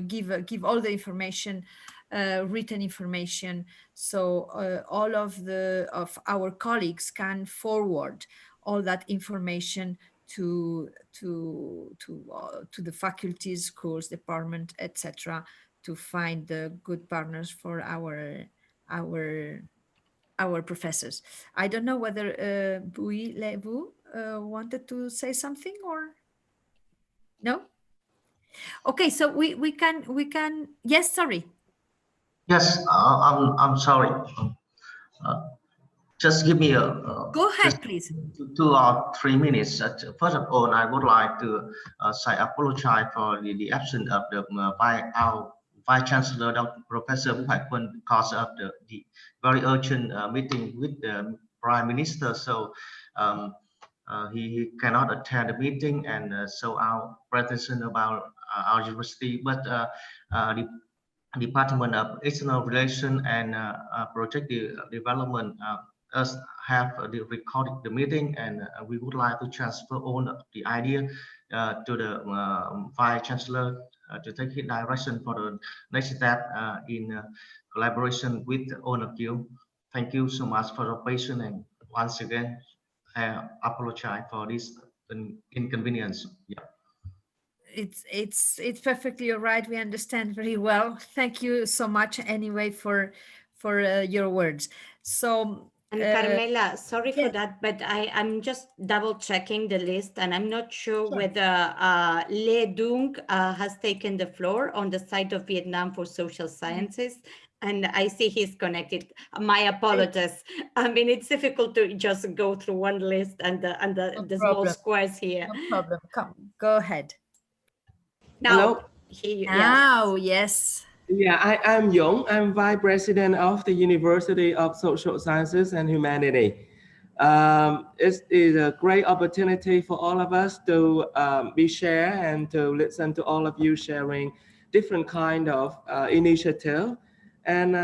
[SPEAKER 2] give all the information, written information, so all of our colleagues can forward all that information to the faculties, schools, department, etc., to find the good partners for our professors. I don't know whether Bui Levu wanted to say something or no? Okay, so we can. Yes, sorry.
[SPEAKER 10] Yes, I'm sorry. Just give me
[SPEAKER 2] go ahead, please.
[SPEAKER 10] 2 or 3 minutes. First of all, I would like to say apologize for the absence of our Vice Chancellor, Dr. Professor Vũ Hải Quân, because of the very urgent meeting with the Prime Minister. So he cannot attend the meeting, and so our presentation about our university. But the Department of External Relations and Project Development us have recorded the meeting, and we would like to transfer all the idea to the Vice Chancellor to take his direction for the next step in collaboration with all of you. Thank you so much for your patience, and once again, I apologize for this inconvenience. Yeah.
[SPEAKER 2] It's perfectly all right. We understand very well. Thank you so much anyway for your words. So
[SPEAKER 12] and Carmela, sorry for that, but I'm just double checking the list, and I'm not sure whether Le Dung has taken the floor on the side of Vietnam for Social Sciences. And I see he's connected. My apologies. I mean, it's difficult to just go through one list and the small squares here.
[SPEAKER 2] No problem. Come, go ahead.
[SPEAKER 12] Now,
[SPEAKER 2] hello? Yes.
[SPEAKER 11] Yeah, I'm Dũng. I'm Vice President of the University of Social Sciences and Humanity. It is a great opportunity for all of us to be shared and to listen to all of you sharing different kind of initiative. And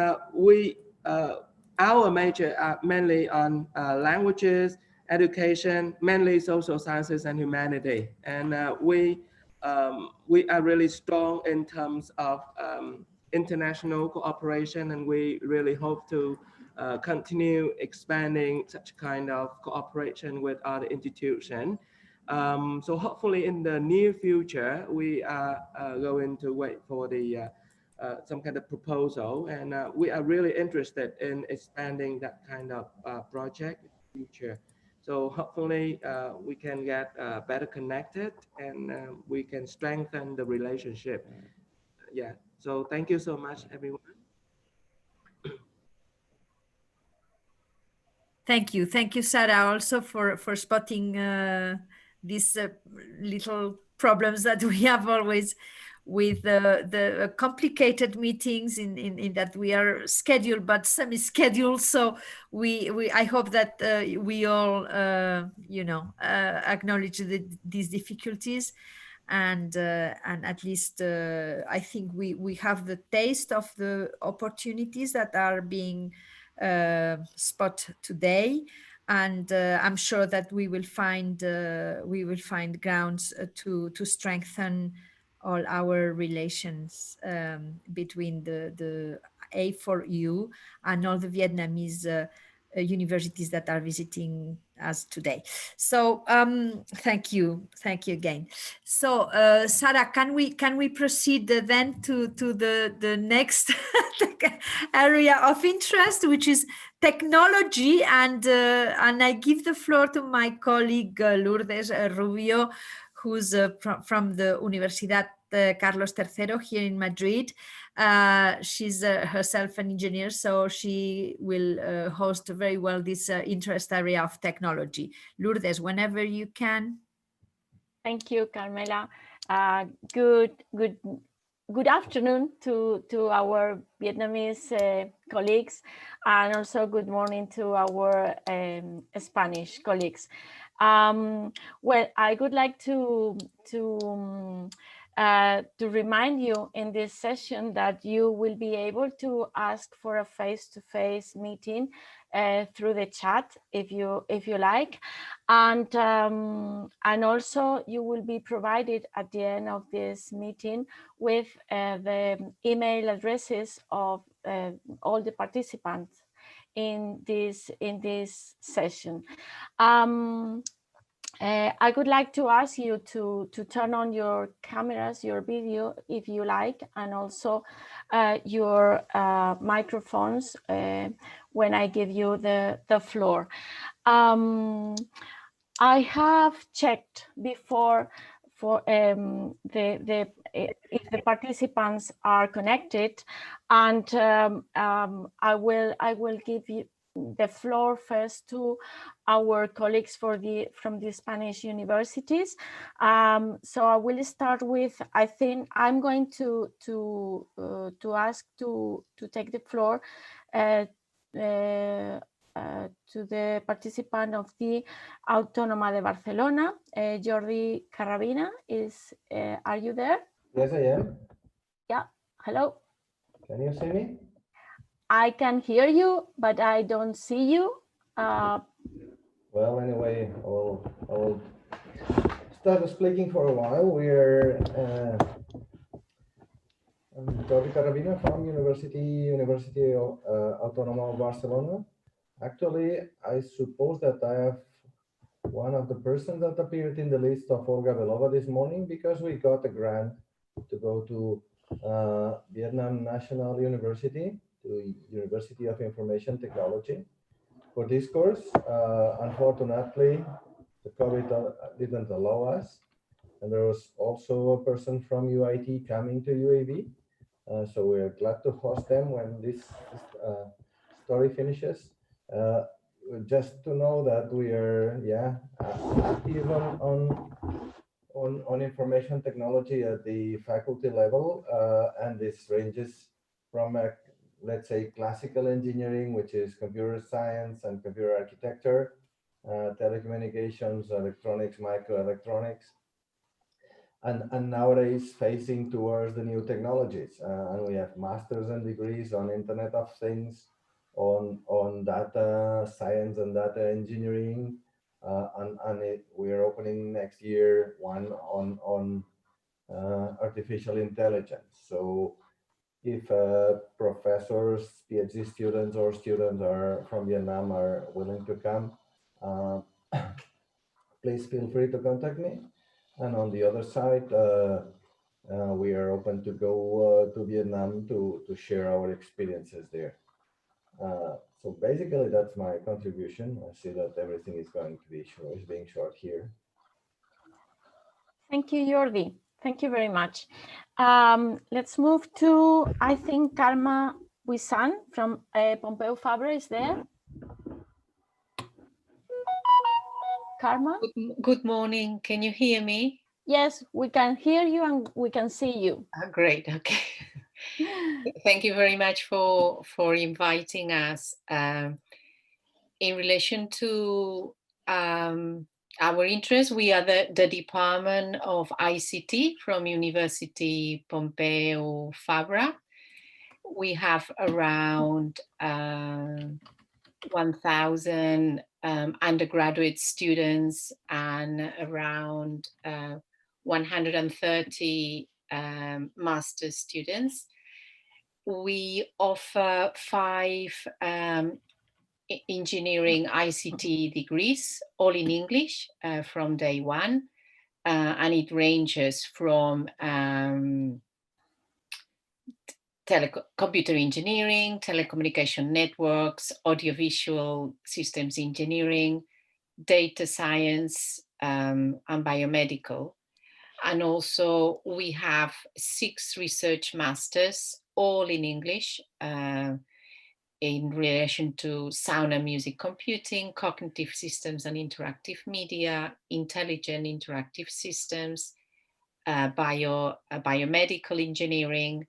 [SPEAKER 11] our major are mainly on languages, education, mainly social sciences and humanity. And we are really strong in terms of international cooperation, and we really hope to continue expanding such kind of cooperation with other institutions. So hopefully in the near future, we are going to wait for the some kind of proposal, and we are really interested in expanding that kind of project in the future. So hopefully we can get better connected, and we can strengthen the relationship. Yeah, so thank you so much, everyone.
[SPEAKER 2] Thank you, Sarah, also for spotting these little problems that we have always with the complicated meetings in that we are scheduled but semi-scheduled. So I hope that we all acknowledge these difficulties, and at least I think we have the taste of the opportunities that are being spot today, and I'm sure that we will find grounds to strengthen all our relations between the A-4U and all the Vietnamese universities that are visiting us today. So thank you again. So Sarah, can we proceed then to the next area of interest, which is technology, and I give the floor to my colleague Lourdes Rubio, who's from the Universidad Carlos III here in Madrid. She's herself an engineer, so she will host very well this interest area of technology. Lourdes, whenever you can.
[SPEAKER 1] Thank you, Carmela. Good afternoon to our Vietnamese colleagues, and also good morning to our Spanish colleagues. Well, I would like to remind you in this session that you will be able to ask for a face-to-face meeting through the chat if you like, and also you will be provided at the end of this meeting with the email addresses of all the participants in this session. I would like to ask you to turn on your cameras, your video, if you like, and also your microphones when I give you the floor. I have checked before for if the participants are connected, and I will give you the floor first to our colleagues from the Spanish universities. So I will start with, I think I'm going to ask to take the floor to the participant of the Autónoma de Barcelona, Jordi Carrabina. Are you there?
[SPEAKER 5] Yes, I am.
[SPEAKER 1] Yeah, hello.
[SPEAKER 5] Can you see me?
[SPEAKER 1] I can hear you, but I don't see you.
[SPEAKER 5] Well, anyway, I will start speaking for a while. We're Jordi Carrabina from University Autónoma of Barcelona. Actually, I suppose that I have one of the persons that appeared in the list of Olga Belova this morning, because we got a grant to go to Vietnam National University, to University of Information Technology. For this course, unfortunately, the COVID didn't allow us, and there was also a person from UIT coming to UAV. So we're glad to host them when this story finishes. Just to know that we are, active on information technology at the faculty level, and this ranges from let's say classical engineering, which is computer science and computer architecture, telecommunications, electronics, microelectronics, and nowadays facing towards the new technologies. And we have masters and degrees on Internet of Things, on data science and data engineering, and we're opening next year one on artificial intelligence. So if professors, PhD students or students are from Vietnam are willing to come, please feel free to contact me. And on the other side, we are open to go to Vietnam to share our experiences there. So basically, that's my contribution. I see that everything is going to be short, is being short here.
[SPEAKER 13] Thank you, Jordi. Thank you very much. Let's move to, I think, Karma Wisan from Pompeu Fabra is there. Karma?
[SPEAKER 15] Good morning. Can you hear me?
[SPEAKER 13] Yes, we can hear you and we can see you.
[SPEAKER 15] Great. Okay. Thank you very much for inviting us. In relation to our interest, we are the Department of ICT from University Pompeu Fabra. We have around 1,000 undergraduate students and around 130 master's students. We offer 5 engineering ICT degrees, all in English from day one, and it ranges from computer engineering, telecommunication networks, audiovisual systems engineering, data science, and biomedical. And also we have 6 research masters, all in English, in relation to sound and music computing, cognitive systems and interactive media, intelligent interactive systems, biomedical engineering,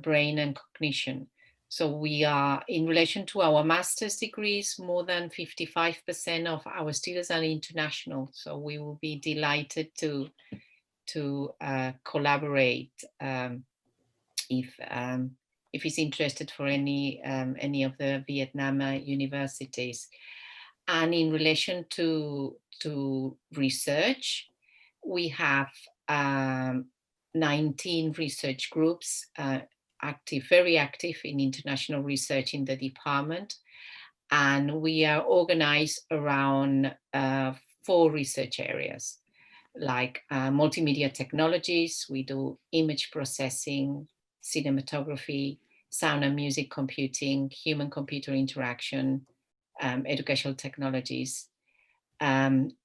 [SPEAKER 15] brain and cognition. So we are, in relation to our master's degrees, more than 55% of our students are international. So we will be delighted to collaborate if he's interested for any of the Vietnam universities. And in relation to research, we have 19 research groups very active in international research in the department. And we are organized around 4 research areas, like multimedia technologies. We do image processing, cinematography, sound and music computing, human-computer interaction, educational technologies,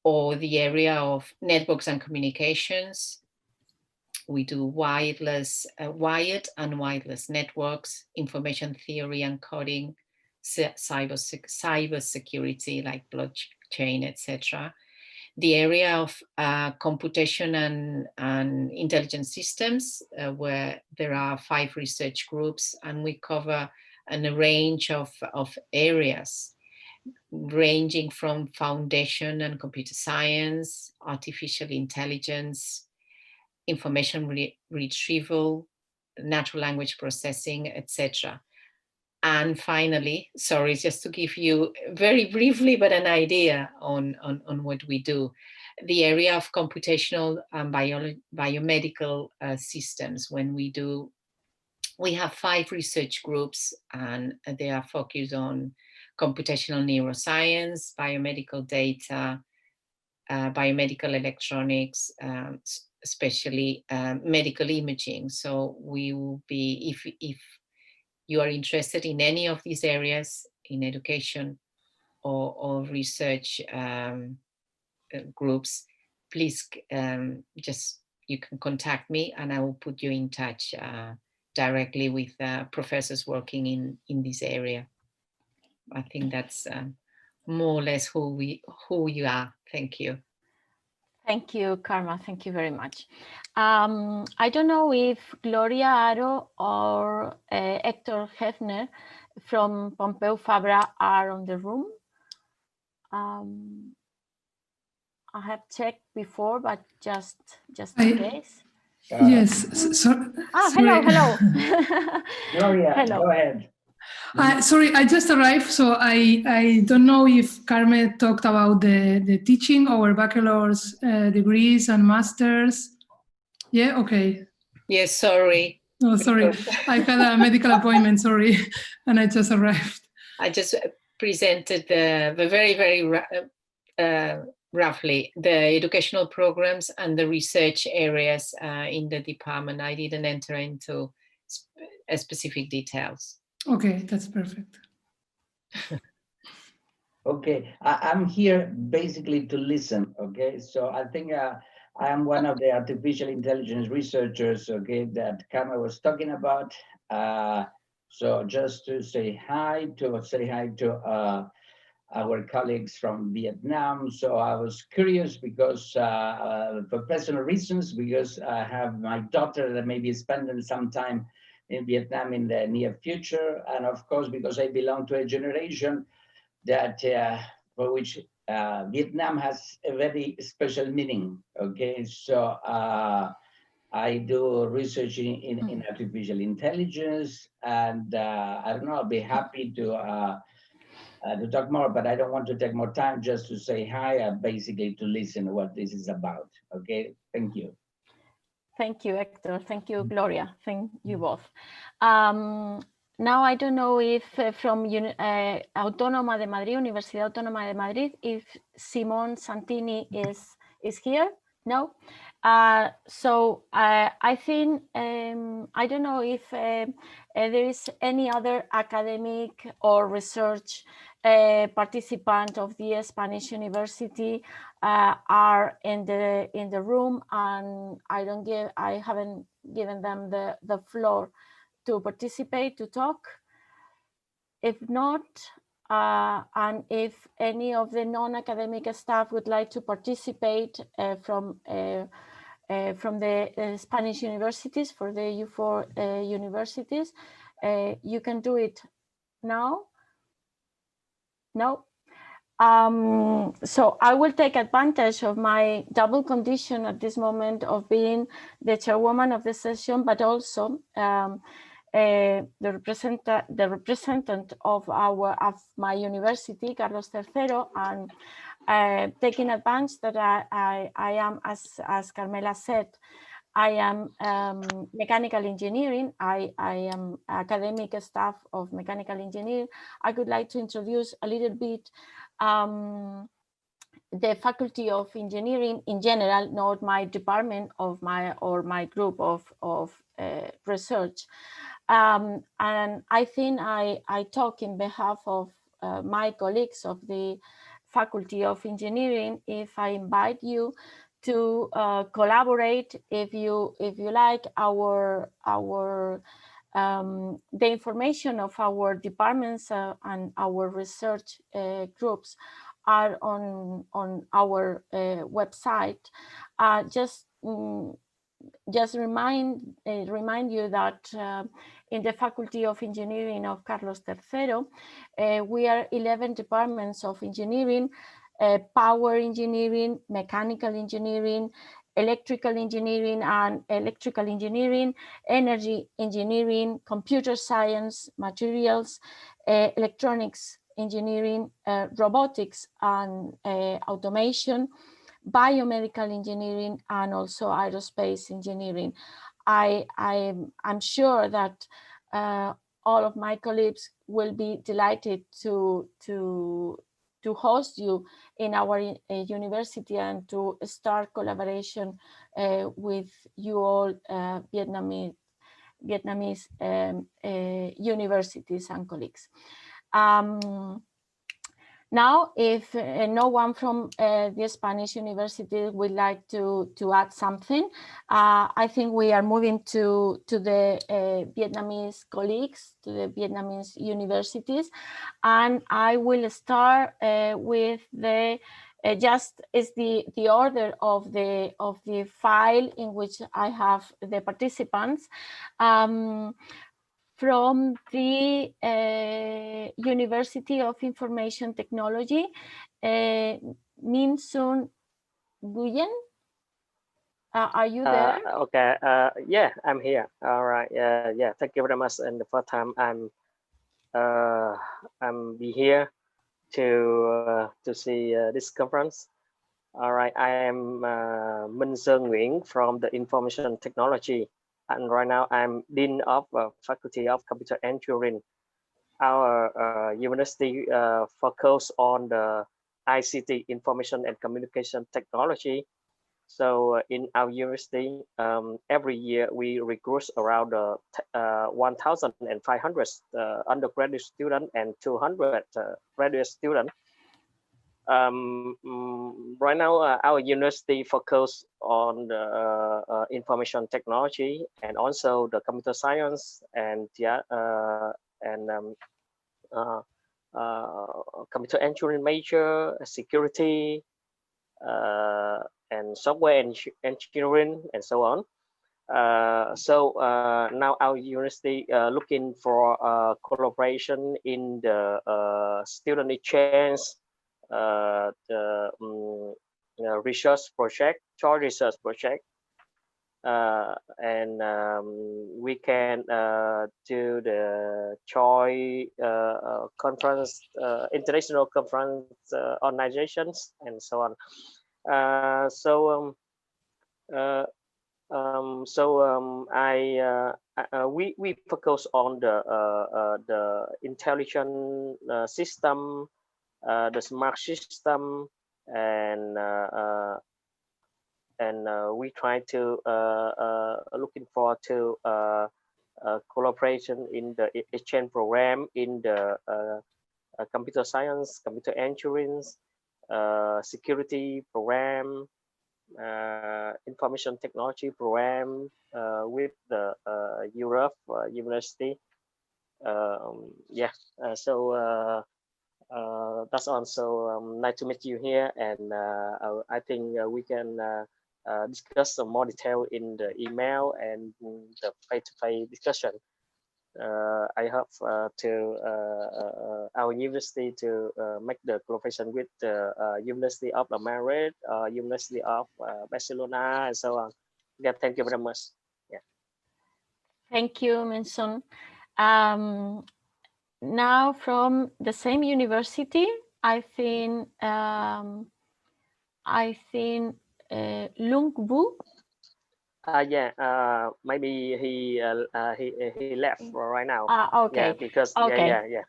[SPEAKER 15] or the area of networks and communications. We do wired and wireless networks, information theory and coding, cyber security like blockchain, etc. The area of computation and intelligent systems, where there are 5 research groups, and we cover a range of areas, ranging from foundation and computer science, artificial intelligence, information retrieval, natural language processing, etc. And finally, sorry, just to give you very briefly, but an idea on what we do, the area of computational and biomedical systems. We have 5 research groups, and they are focused on computational neuroscience, biomedical data, biomedical electronics, especially medical imaging. So we will be, if you are interested in any of these areas in education or research groups, please you can contact me and I will put you in touch directly with professors working in this area. I think that's more or less who you are. Thank you.
[SPEAKER 13] Thank you, Karma. Thank you very much. I don't know if Gloria Aro or Hector Hefner from Pompeu Fabra are on the room. I have checked before, but just in case.
[SPEAKER 9] Yes.
[SPEAKER 13] Hello, hello.
[SPEAKER 9] Gloria,
[SPEAKER 13] Hello.
[SPEAKER 9] go ahead. Sorry, I just arrived, so I don't know if Carmen talked about the teaching, our bachelor's degrees and masters. Yeah, okay.
[SPEAKER 15] Yes, sorry.
[SPEAKER 9] Oh, sorry. I had a medical appointment, sorry, and I just arrived.
[SPEAKER 15] I just presented the very, very roughly the educational programs and the research areas in the department. I didn't enter into specific details.
[SPEAKER 9] Okay, that's perfect.
[SPEAKER 16] Okay, I'm here basically to listen, okay? So I think I am one of the artificial intelligence researchers, okay, that Carmen was talking about. So just to say hi to our colleagues from Vietnam. So I was curious because for personal reasons, because I have my daughter that may be spending some time in Vietnam in the near future. And of course, because I belong to a generation that for which Vietnam has a very special meaning. Okay, so I do research in artificial intelligence, and I don't know. I'll be happy to talk more, but I don't want to take more time. Just to say hi, basically to listen to what this is about. Okay, thank you.
[SPEAKER 13] Thank you, Hector. Thank you, Gloria. Thank you both. Now I don't know if from Autónoma de Madrid, Universidad Autónoma de Madrid, if Simon Santini is here. No. So I think I don't know if there is any other academic or research participant of the Spanish University are in the room, and I haven't given them the floor to participate, to talk. If not, and if any of the non-academic staff would like to participate from the Spanish universities, for the U4 universities, you can do it now. No. So I will take advantage of my double condition at this moment of being the chairwoman of the session, but also the representative of my university, Carlos III, and taking advantage that I am, as Carmela said, I am mechanical engineering. I am academic staff of mechanical engineering. I would like to introduce a little bit the Faculty of Engineering in general, not my department or my group of research. And I think I talk in behalf of my colleagues of the Faculty of Engineering if I invite you to collaborate, if you like, the information of our departments and our research groups are on our website. Just remind you that in the Faculty of Engineering of Carlos III, we are 11 departments of engineering: power engineering, mechanical engineering, electrical engineering and electrical engineering, energy engineering, computer science, materials, electronics engineering, robotics and automation, biomedical engineering, and also aerospace engineering. I'm sure that all of my colleagues will be delighted to host you in our university and to start collaboration with you all Vietnamese universities and colleagues. Now, if no one from the Spanish university would like to add something, I think we are moving to the Vietnamese colleagues, to the Vietnamese universities, and I will start with the just is the order of the file in which I have the participants. From the University of Information Technology, Min Sun Nguyen, are you there?
[SPEAKER 18] Okay. Yeah, I'm here. All right. Yeah. Thank you very much. And the first time I'm be here to see this conference. All right. I am Minh Sơn Nguyễn from the Information Technology, and right now I'm Dean of Faculty of Computer Engineering. Our university focus on the ICT, Information and Communication Technology. So in our university, every year we recruit around 1,500 undergraduate students and 200 graduate students. Right now, our university focus on the information technology and also the computer science and computer engineering major, security, and software engineering, and so on. Now our university looking for collaboration in the student exchange, the research project, joint research project, and we can do the joint conference, international conference organizations, and so on. We focus on the intelligent system, the smart system, and we try to looking forward to collaboration in the exchange program in the computer science, computer engineering, security program, information technology program with the Europe University. That's also nice to meet you here, and I think we can discuss some more detail in the email and the face-to-face discussion. I hope our university to make the collaboration with the University of Madrid, University of Barcelona, and so on. Yeah, thank you very much. Yeah.
[SPEAKER 13] Thank you, Minh. Now from the same university, I think Lung Vu.
[SPEAKER 18] Maybe he left right now.
[SPEAKER 13] Okay.
[SPEAKER 18] Yeah, because
[SPEAKER 13] okay.
[SPEAKER 18] Yeah.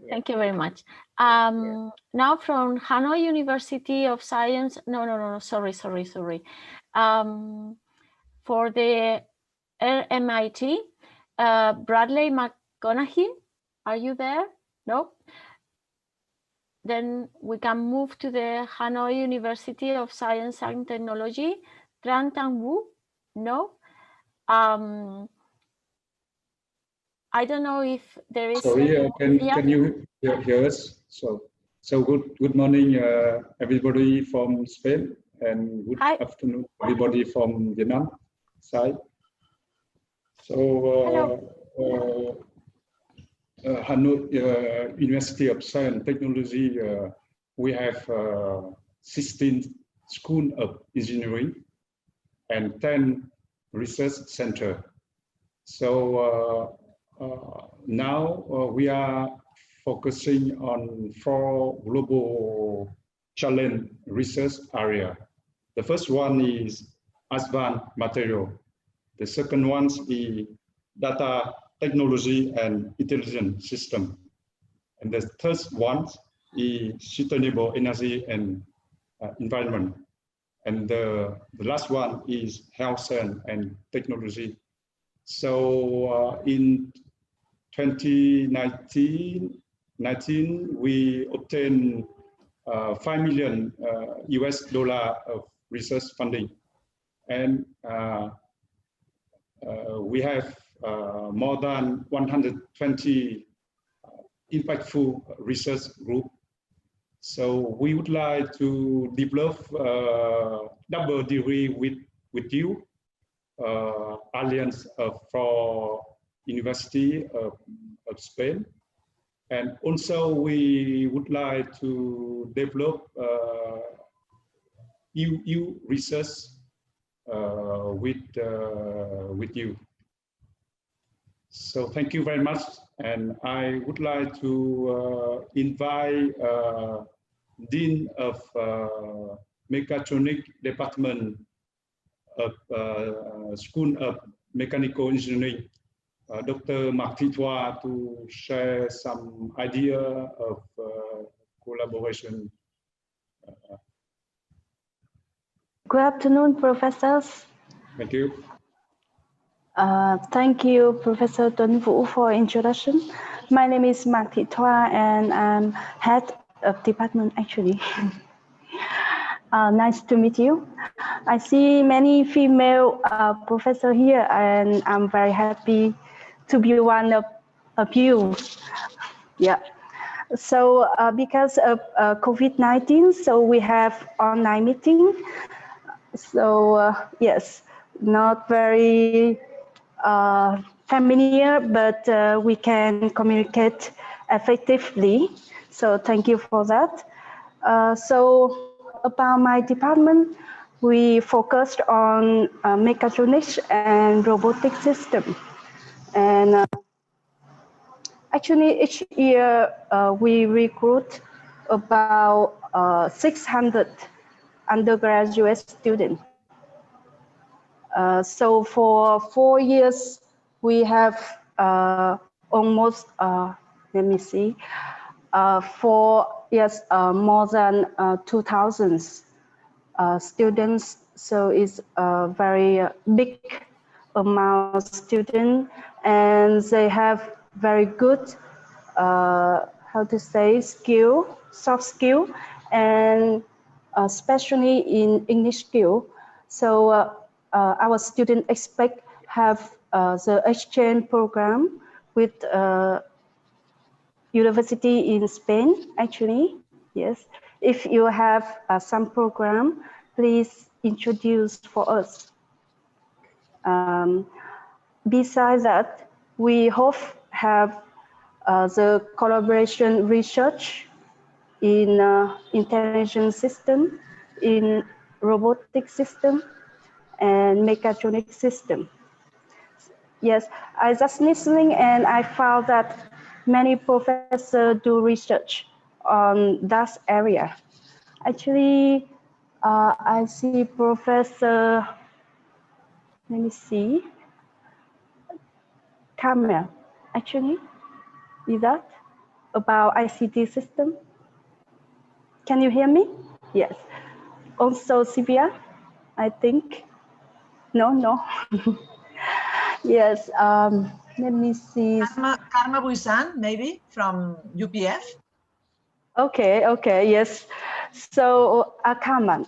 [SPEAKER 13] Thank you very much. Now from Hanoi University of Science. No. Sorry. For the MIT, Bradley McConaughey. Are you there? No. Then we can move to the Hanoi University of Science and Technology. Tran Tan Wu? No. I don't know if there is.
[SPEAKER 19] Sorry, can you hear us? So good morning, everybody from Spain, and good afternoon, everybody from Vietnam side. So Hanoi University of Science and Technology, we have 16 schools of engineering and 10 research centers. So now we are focusing on 4 global challenge research areas. The first one is advanced material. The second one is data technology and intelligent system. And the third one is sustainable energy and environment. And the last one is health science and technology. So in 2019, we obtained $5 million US of research funding. And we have more than 120 impactful research groups. So we would like to develop double degree with you, Alliance for University of Spain. And also we would like to develop EU research with you. So thank you very much, and I would like to invite Dean of Mechatronic Department of School of Mechanical Engineering, Dr. Mark Thitois, to share some idea of collaboration.
[SPEAKER 6] Good afternoon, professors.
[SPEAKER 19] Thank you.
[SPEAKER 6] Thank you, Professor Tuấn Vũ, for introduction. My name is Mark Thitois, and I'm head of department, actually. Nice to meet you. I see many female professors here, and I'm very happy to be one of you. Yeah. So because of COVID-19, so we have online meeting. So yes, not very familiar, but we can communicate effectively. So thank you for that. So about my department, we focused on mechatronics and robotic system. And actually each year we recruit about 600 undergraduate students. So for 4 years, we have almost, let me see, more than 2,000 students. So it's a very big amount of students, and they have very good, how to say, soft skill, and especially in English skill. So our students expect have the exchange program with university in Spain, actually. Yes, if you have some program, please introduce for us. Besides that, we hope have the collaboration research in intelligent system, in robotic system, and mechatronic system. Yes, I just listening, and I found that many professors do research on that area. Actually, I see Professor, let me see, Camille, actually, is that about ICT system? Can you hear me? Yes. Also, Sylvia, I think. No. Yes. Let me see.
[SPEAKER 7] Karma Buisan, maybe from UPF.
[SPEAKER 6] Okay. Yes. So, Kaman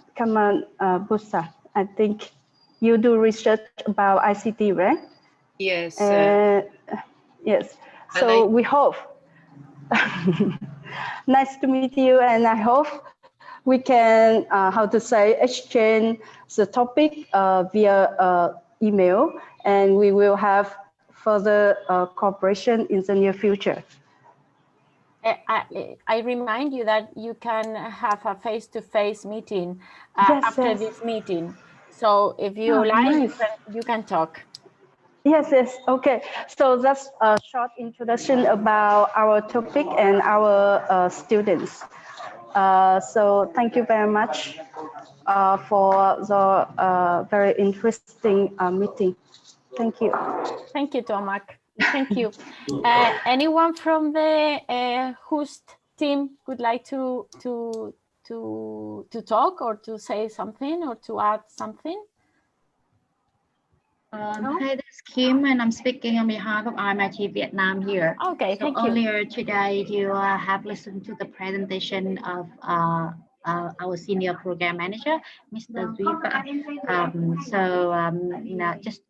[SPEAKER 6] Busa, I think you do research about ICT, right?
[SPEAKER 15] Yes.
[SPEAKER 6] Yes. So we hope. Nice to meet you, and I hope we can, how to say, exchange the topic via email, and we will have further cooperation in the near future.
[SPEAKER 13] I remind you that you can have a face-to-face meeting after this meeting. So if you like, you can talk.
[SPEAKER 6] Yes. Okay. So that's a short introduction about our topic and our students. So thank you very much for the very interesting meeting. Thank you.
[SPEAKER 13] Thank you, Tomac. Thank you. Anyone from the host team would like to talk or to say something or to add something?
[SPEAKER 14] No? Hi, this is Kim, and I'm speaking on behalf of RMIT Vietnam here.
[SPEAKER 13] Okay,
[SPEAKER 14] so
[SPEAKER 13] thank you.
[SPEAKER 14] Earlier today, you have listened to the presentation of our senior program manager, Mr. Duy. Just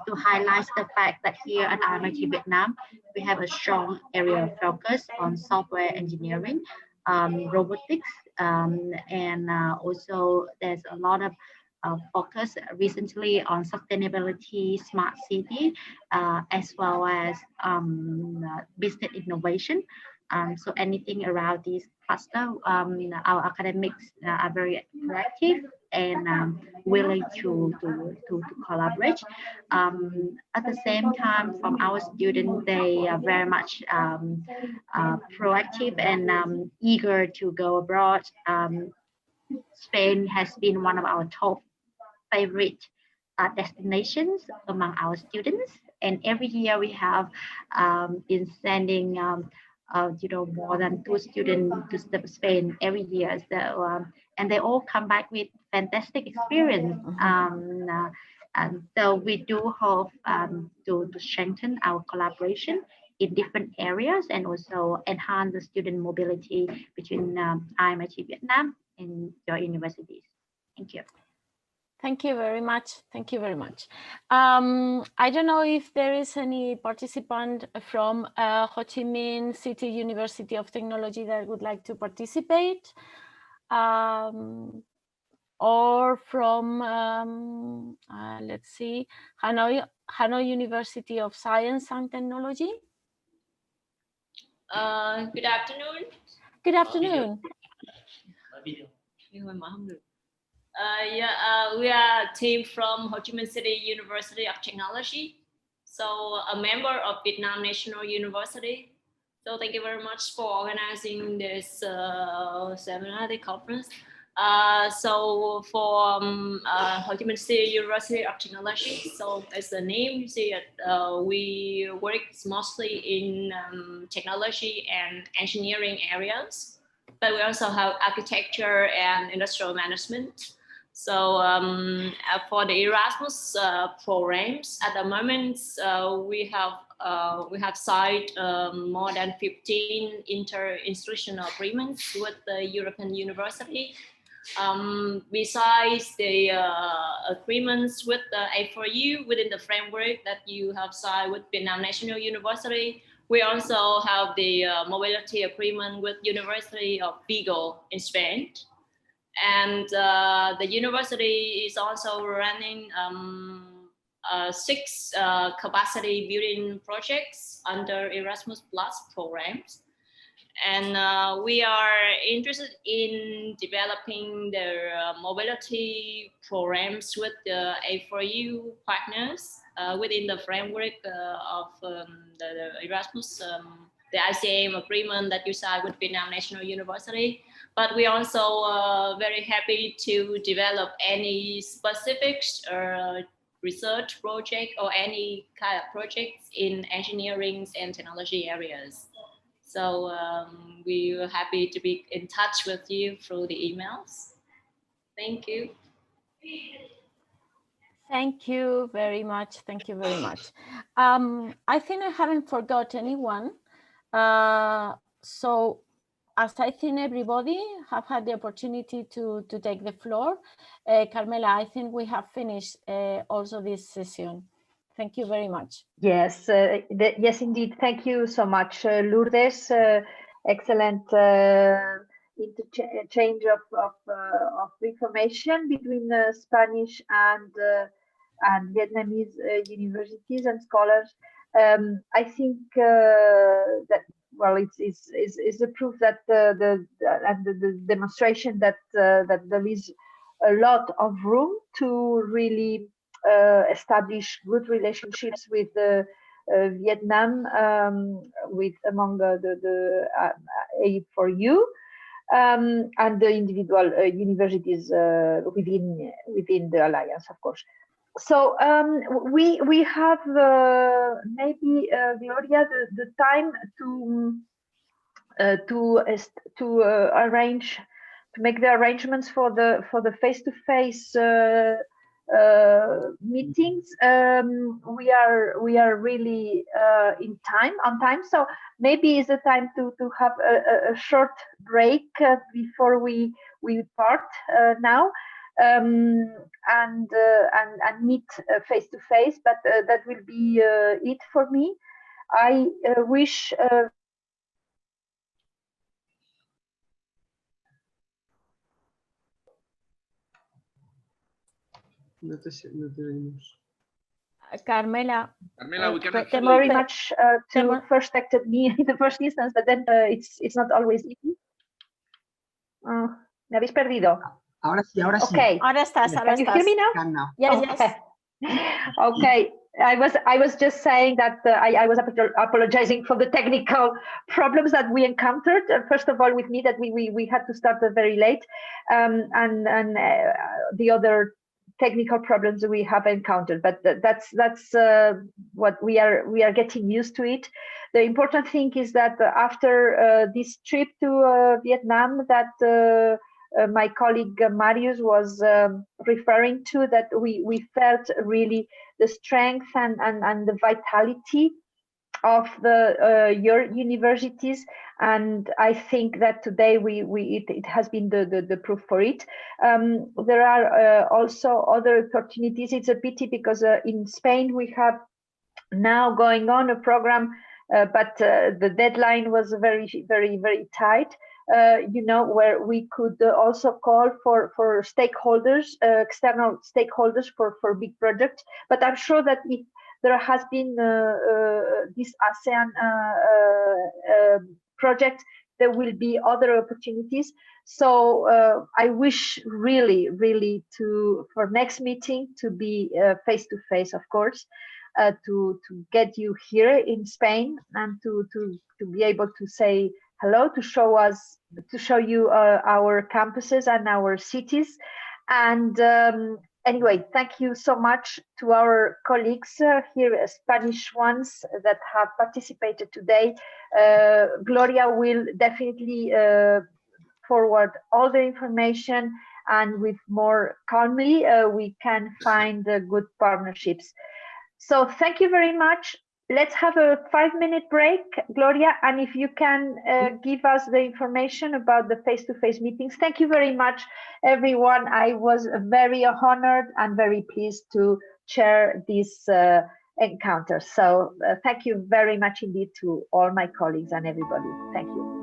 [SPEAKER 14] to highlight the fact that here at RMIT Vietnam, we have a strong area of focus on software engineering, robotics, and also there's a lot of focus recently on sustainability, smart city, as well as business innovation. So anything around this cluster, our academics are very proactive and willing to collaborate. At the same time, from our students, they are very much proactive and eager to go abroad. Spain has been one of our top favorite destinations among our students, and every year we have been sending more than 2 students to Spain every year. So and they all come back with fantastic experience. And so we do hope to strengthen our collaboration in different areas and also enhance the student mobility between IMIT Vietnam and your universities. Thank you.
[SPEAKER 13] Thank you very much. Thank you very much. I don't know if there is any participant from Ho Chi Minh City University of Technology that would like to participate, or from, let's see, Hanoi University of Science and Technology.
[SPEAKER 17] Good afternoon.
[SPEAKER 13] Good afternoon.
[SPEAKER 17] We are a team from Ho Chi Minh City University of Technology. So a member of Vietnam National University. So thank you very much for organizing this seminar, the conference. So for Ho Chi Minh City University of Technology, so as the name you see it, we work mostly in technology and engineering areas, but we also have architecture and industrial management. So for the Erasmus programs, at the moment we have signed more than 15 inter-institutional agreements with the European University. Besides the agreements with the A-4U within the framework that you have signed with Vietnam National University, we also have the mobility agreement with University of Vigo in Spain. And the university is also running 6 capacity building projects under Erasmus Plus programs. And we are interested in developing their mobility programs with the A-4U partners within the framework of the Erasmus, the ICM agreement that you signed with Vietnam National University. But we're also very happy to develop any specific research project or any kind of projects in engineering and technology areas. So we're happy to be in touch with you through the emails. Thank you.
[SPEAKER 13] Thank you very much. Thank you very much. I think I haven't forgot anyone. So as I think everybody have had the opportunity to take the floor, Carmela, I think we have finished also this session. Thank you very much.
[SPEAKER 20] Yes, yes, indeed. Thank you so much, Lourdes. Excellent interchange of information between Spanish and Vietnamese universities and scholars. I think that, well, it's the proof that the demonstration that that there is a lot of room to really establish good relationships with Vietnam, among the A-4U and the individual universities within the alliance, of course. So we have maybe Gloria the time to arrange, to make the arrangements for the face-to-face meetings. We are really on time, so maybe it's the time to have a short break before we part now. And meet face to face, but that will be it for me. I wish
[SPEAKER 13] Carmela,
[SPEAKER 11] we cannot
[SPEAKER 20] Thank you very much to first acted me in the first instance, but then it's not always easy. Me habéis perdido.
[SPEAKER 3] Ahora sí, ahora sí.
[SPEAKER 20] Okay.
[SPEAKER 13] Ahora estás.
[SPEAKER 20] Can you hear me now?
[SPEAKER 3] Can now.
[SPEAKER 13] Yes,
[SPEAKER 20] okay. Okay. I was just saying that I was apologizing for the technical problems that we encountered. First of all, with me, that we had to start very late, and the other technical problems we have encountered. But that's what we are getting used to it. The important thing is that after this trip to Vietnam, that my colleague Marius was referring to, that we felt really the strength and the vitality of your universities, and I think that today it has been the proof for it. There are also other opportunities. It's a pity because in Spain we have now going on a program, but the deadline was very tight. Where we could also call for stakeholders, external stakeholders for big projects. But I'm sure that if there has been this ASEAN project, there will be other opportunities. So I wish really for next meeting to be face to face, of course, to get you here in Spain and to be able to say hello, to show you our campuses and our cities. And anyway, thank you so much to our colleagues here, Spanish ones that have participated today. Gloria will definitely forward all the information, and with more calmly we can find good partnerships. So thank you very much. Let's have a 5-minute break, Gloria, and if you can give us the information about the face-to-face meetings. Thank you very much, everyone. I was very honored and very pleased to chair this encounter. So thank you very much indeed to all my colleagues and everybody. Thank you.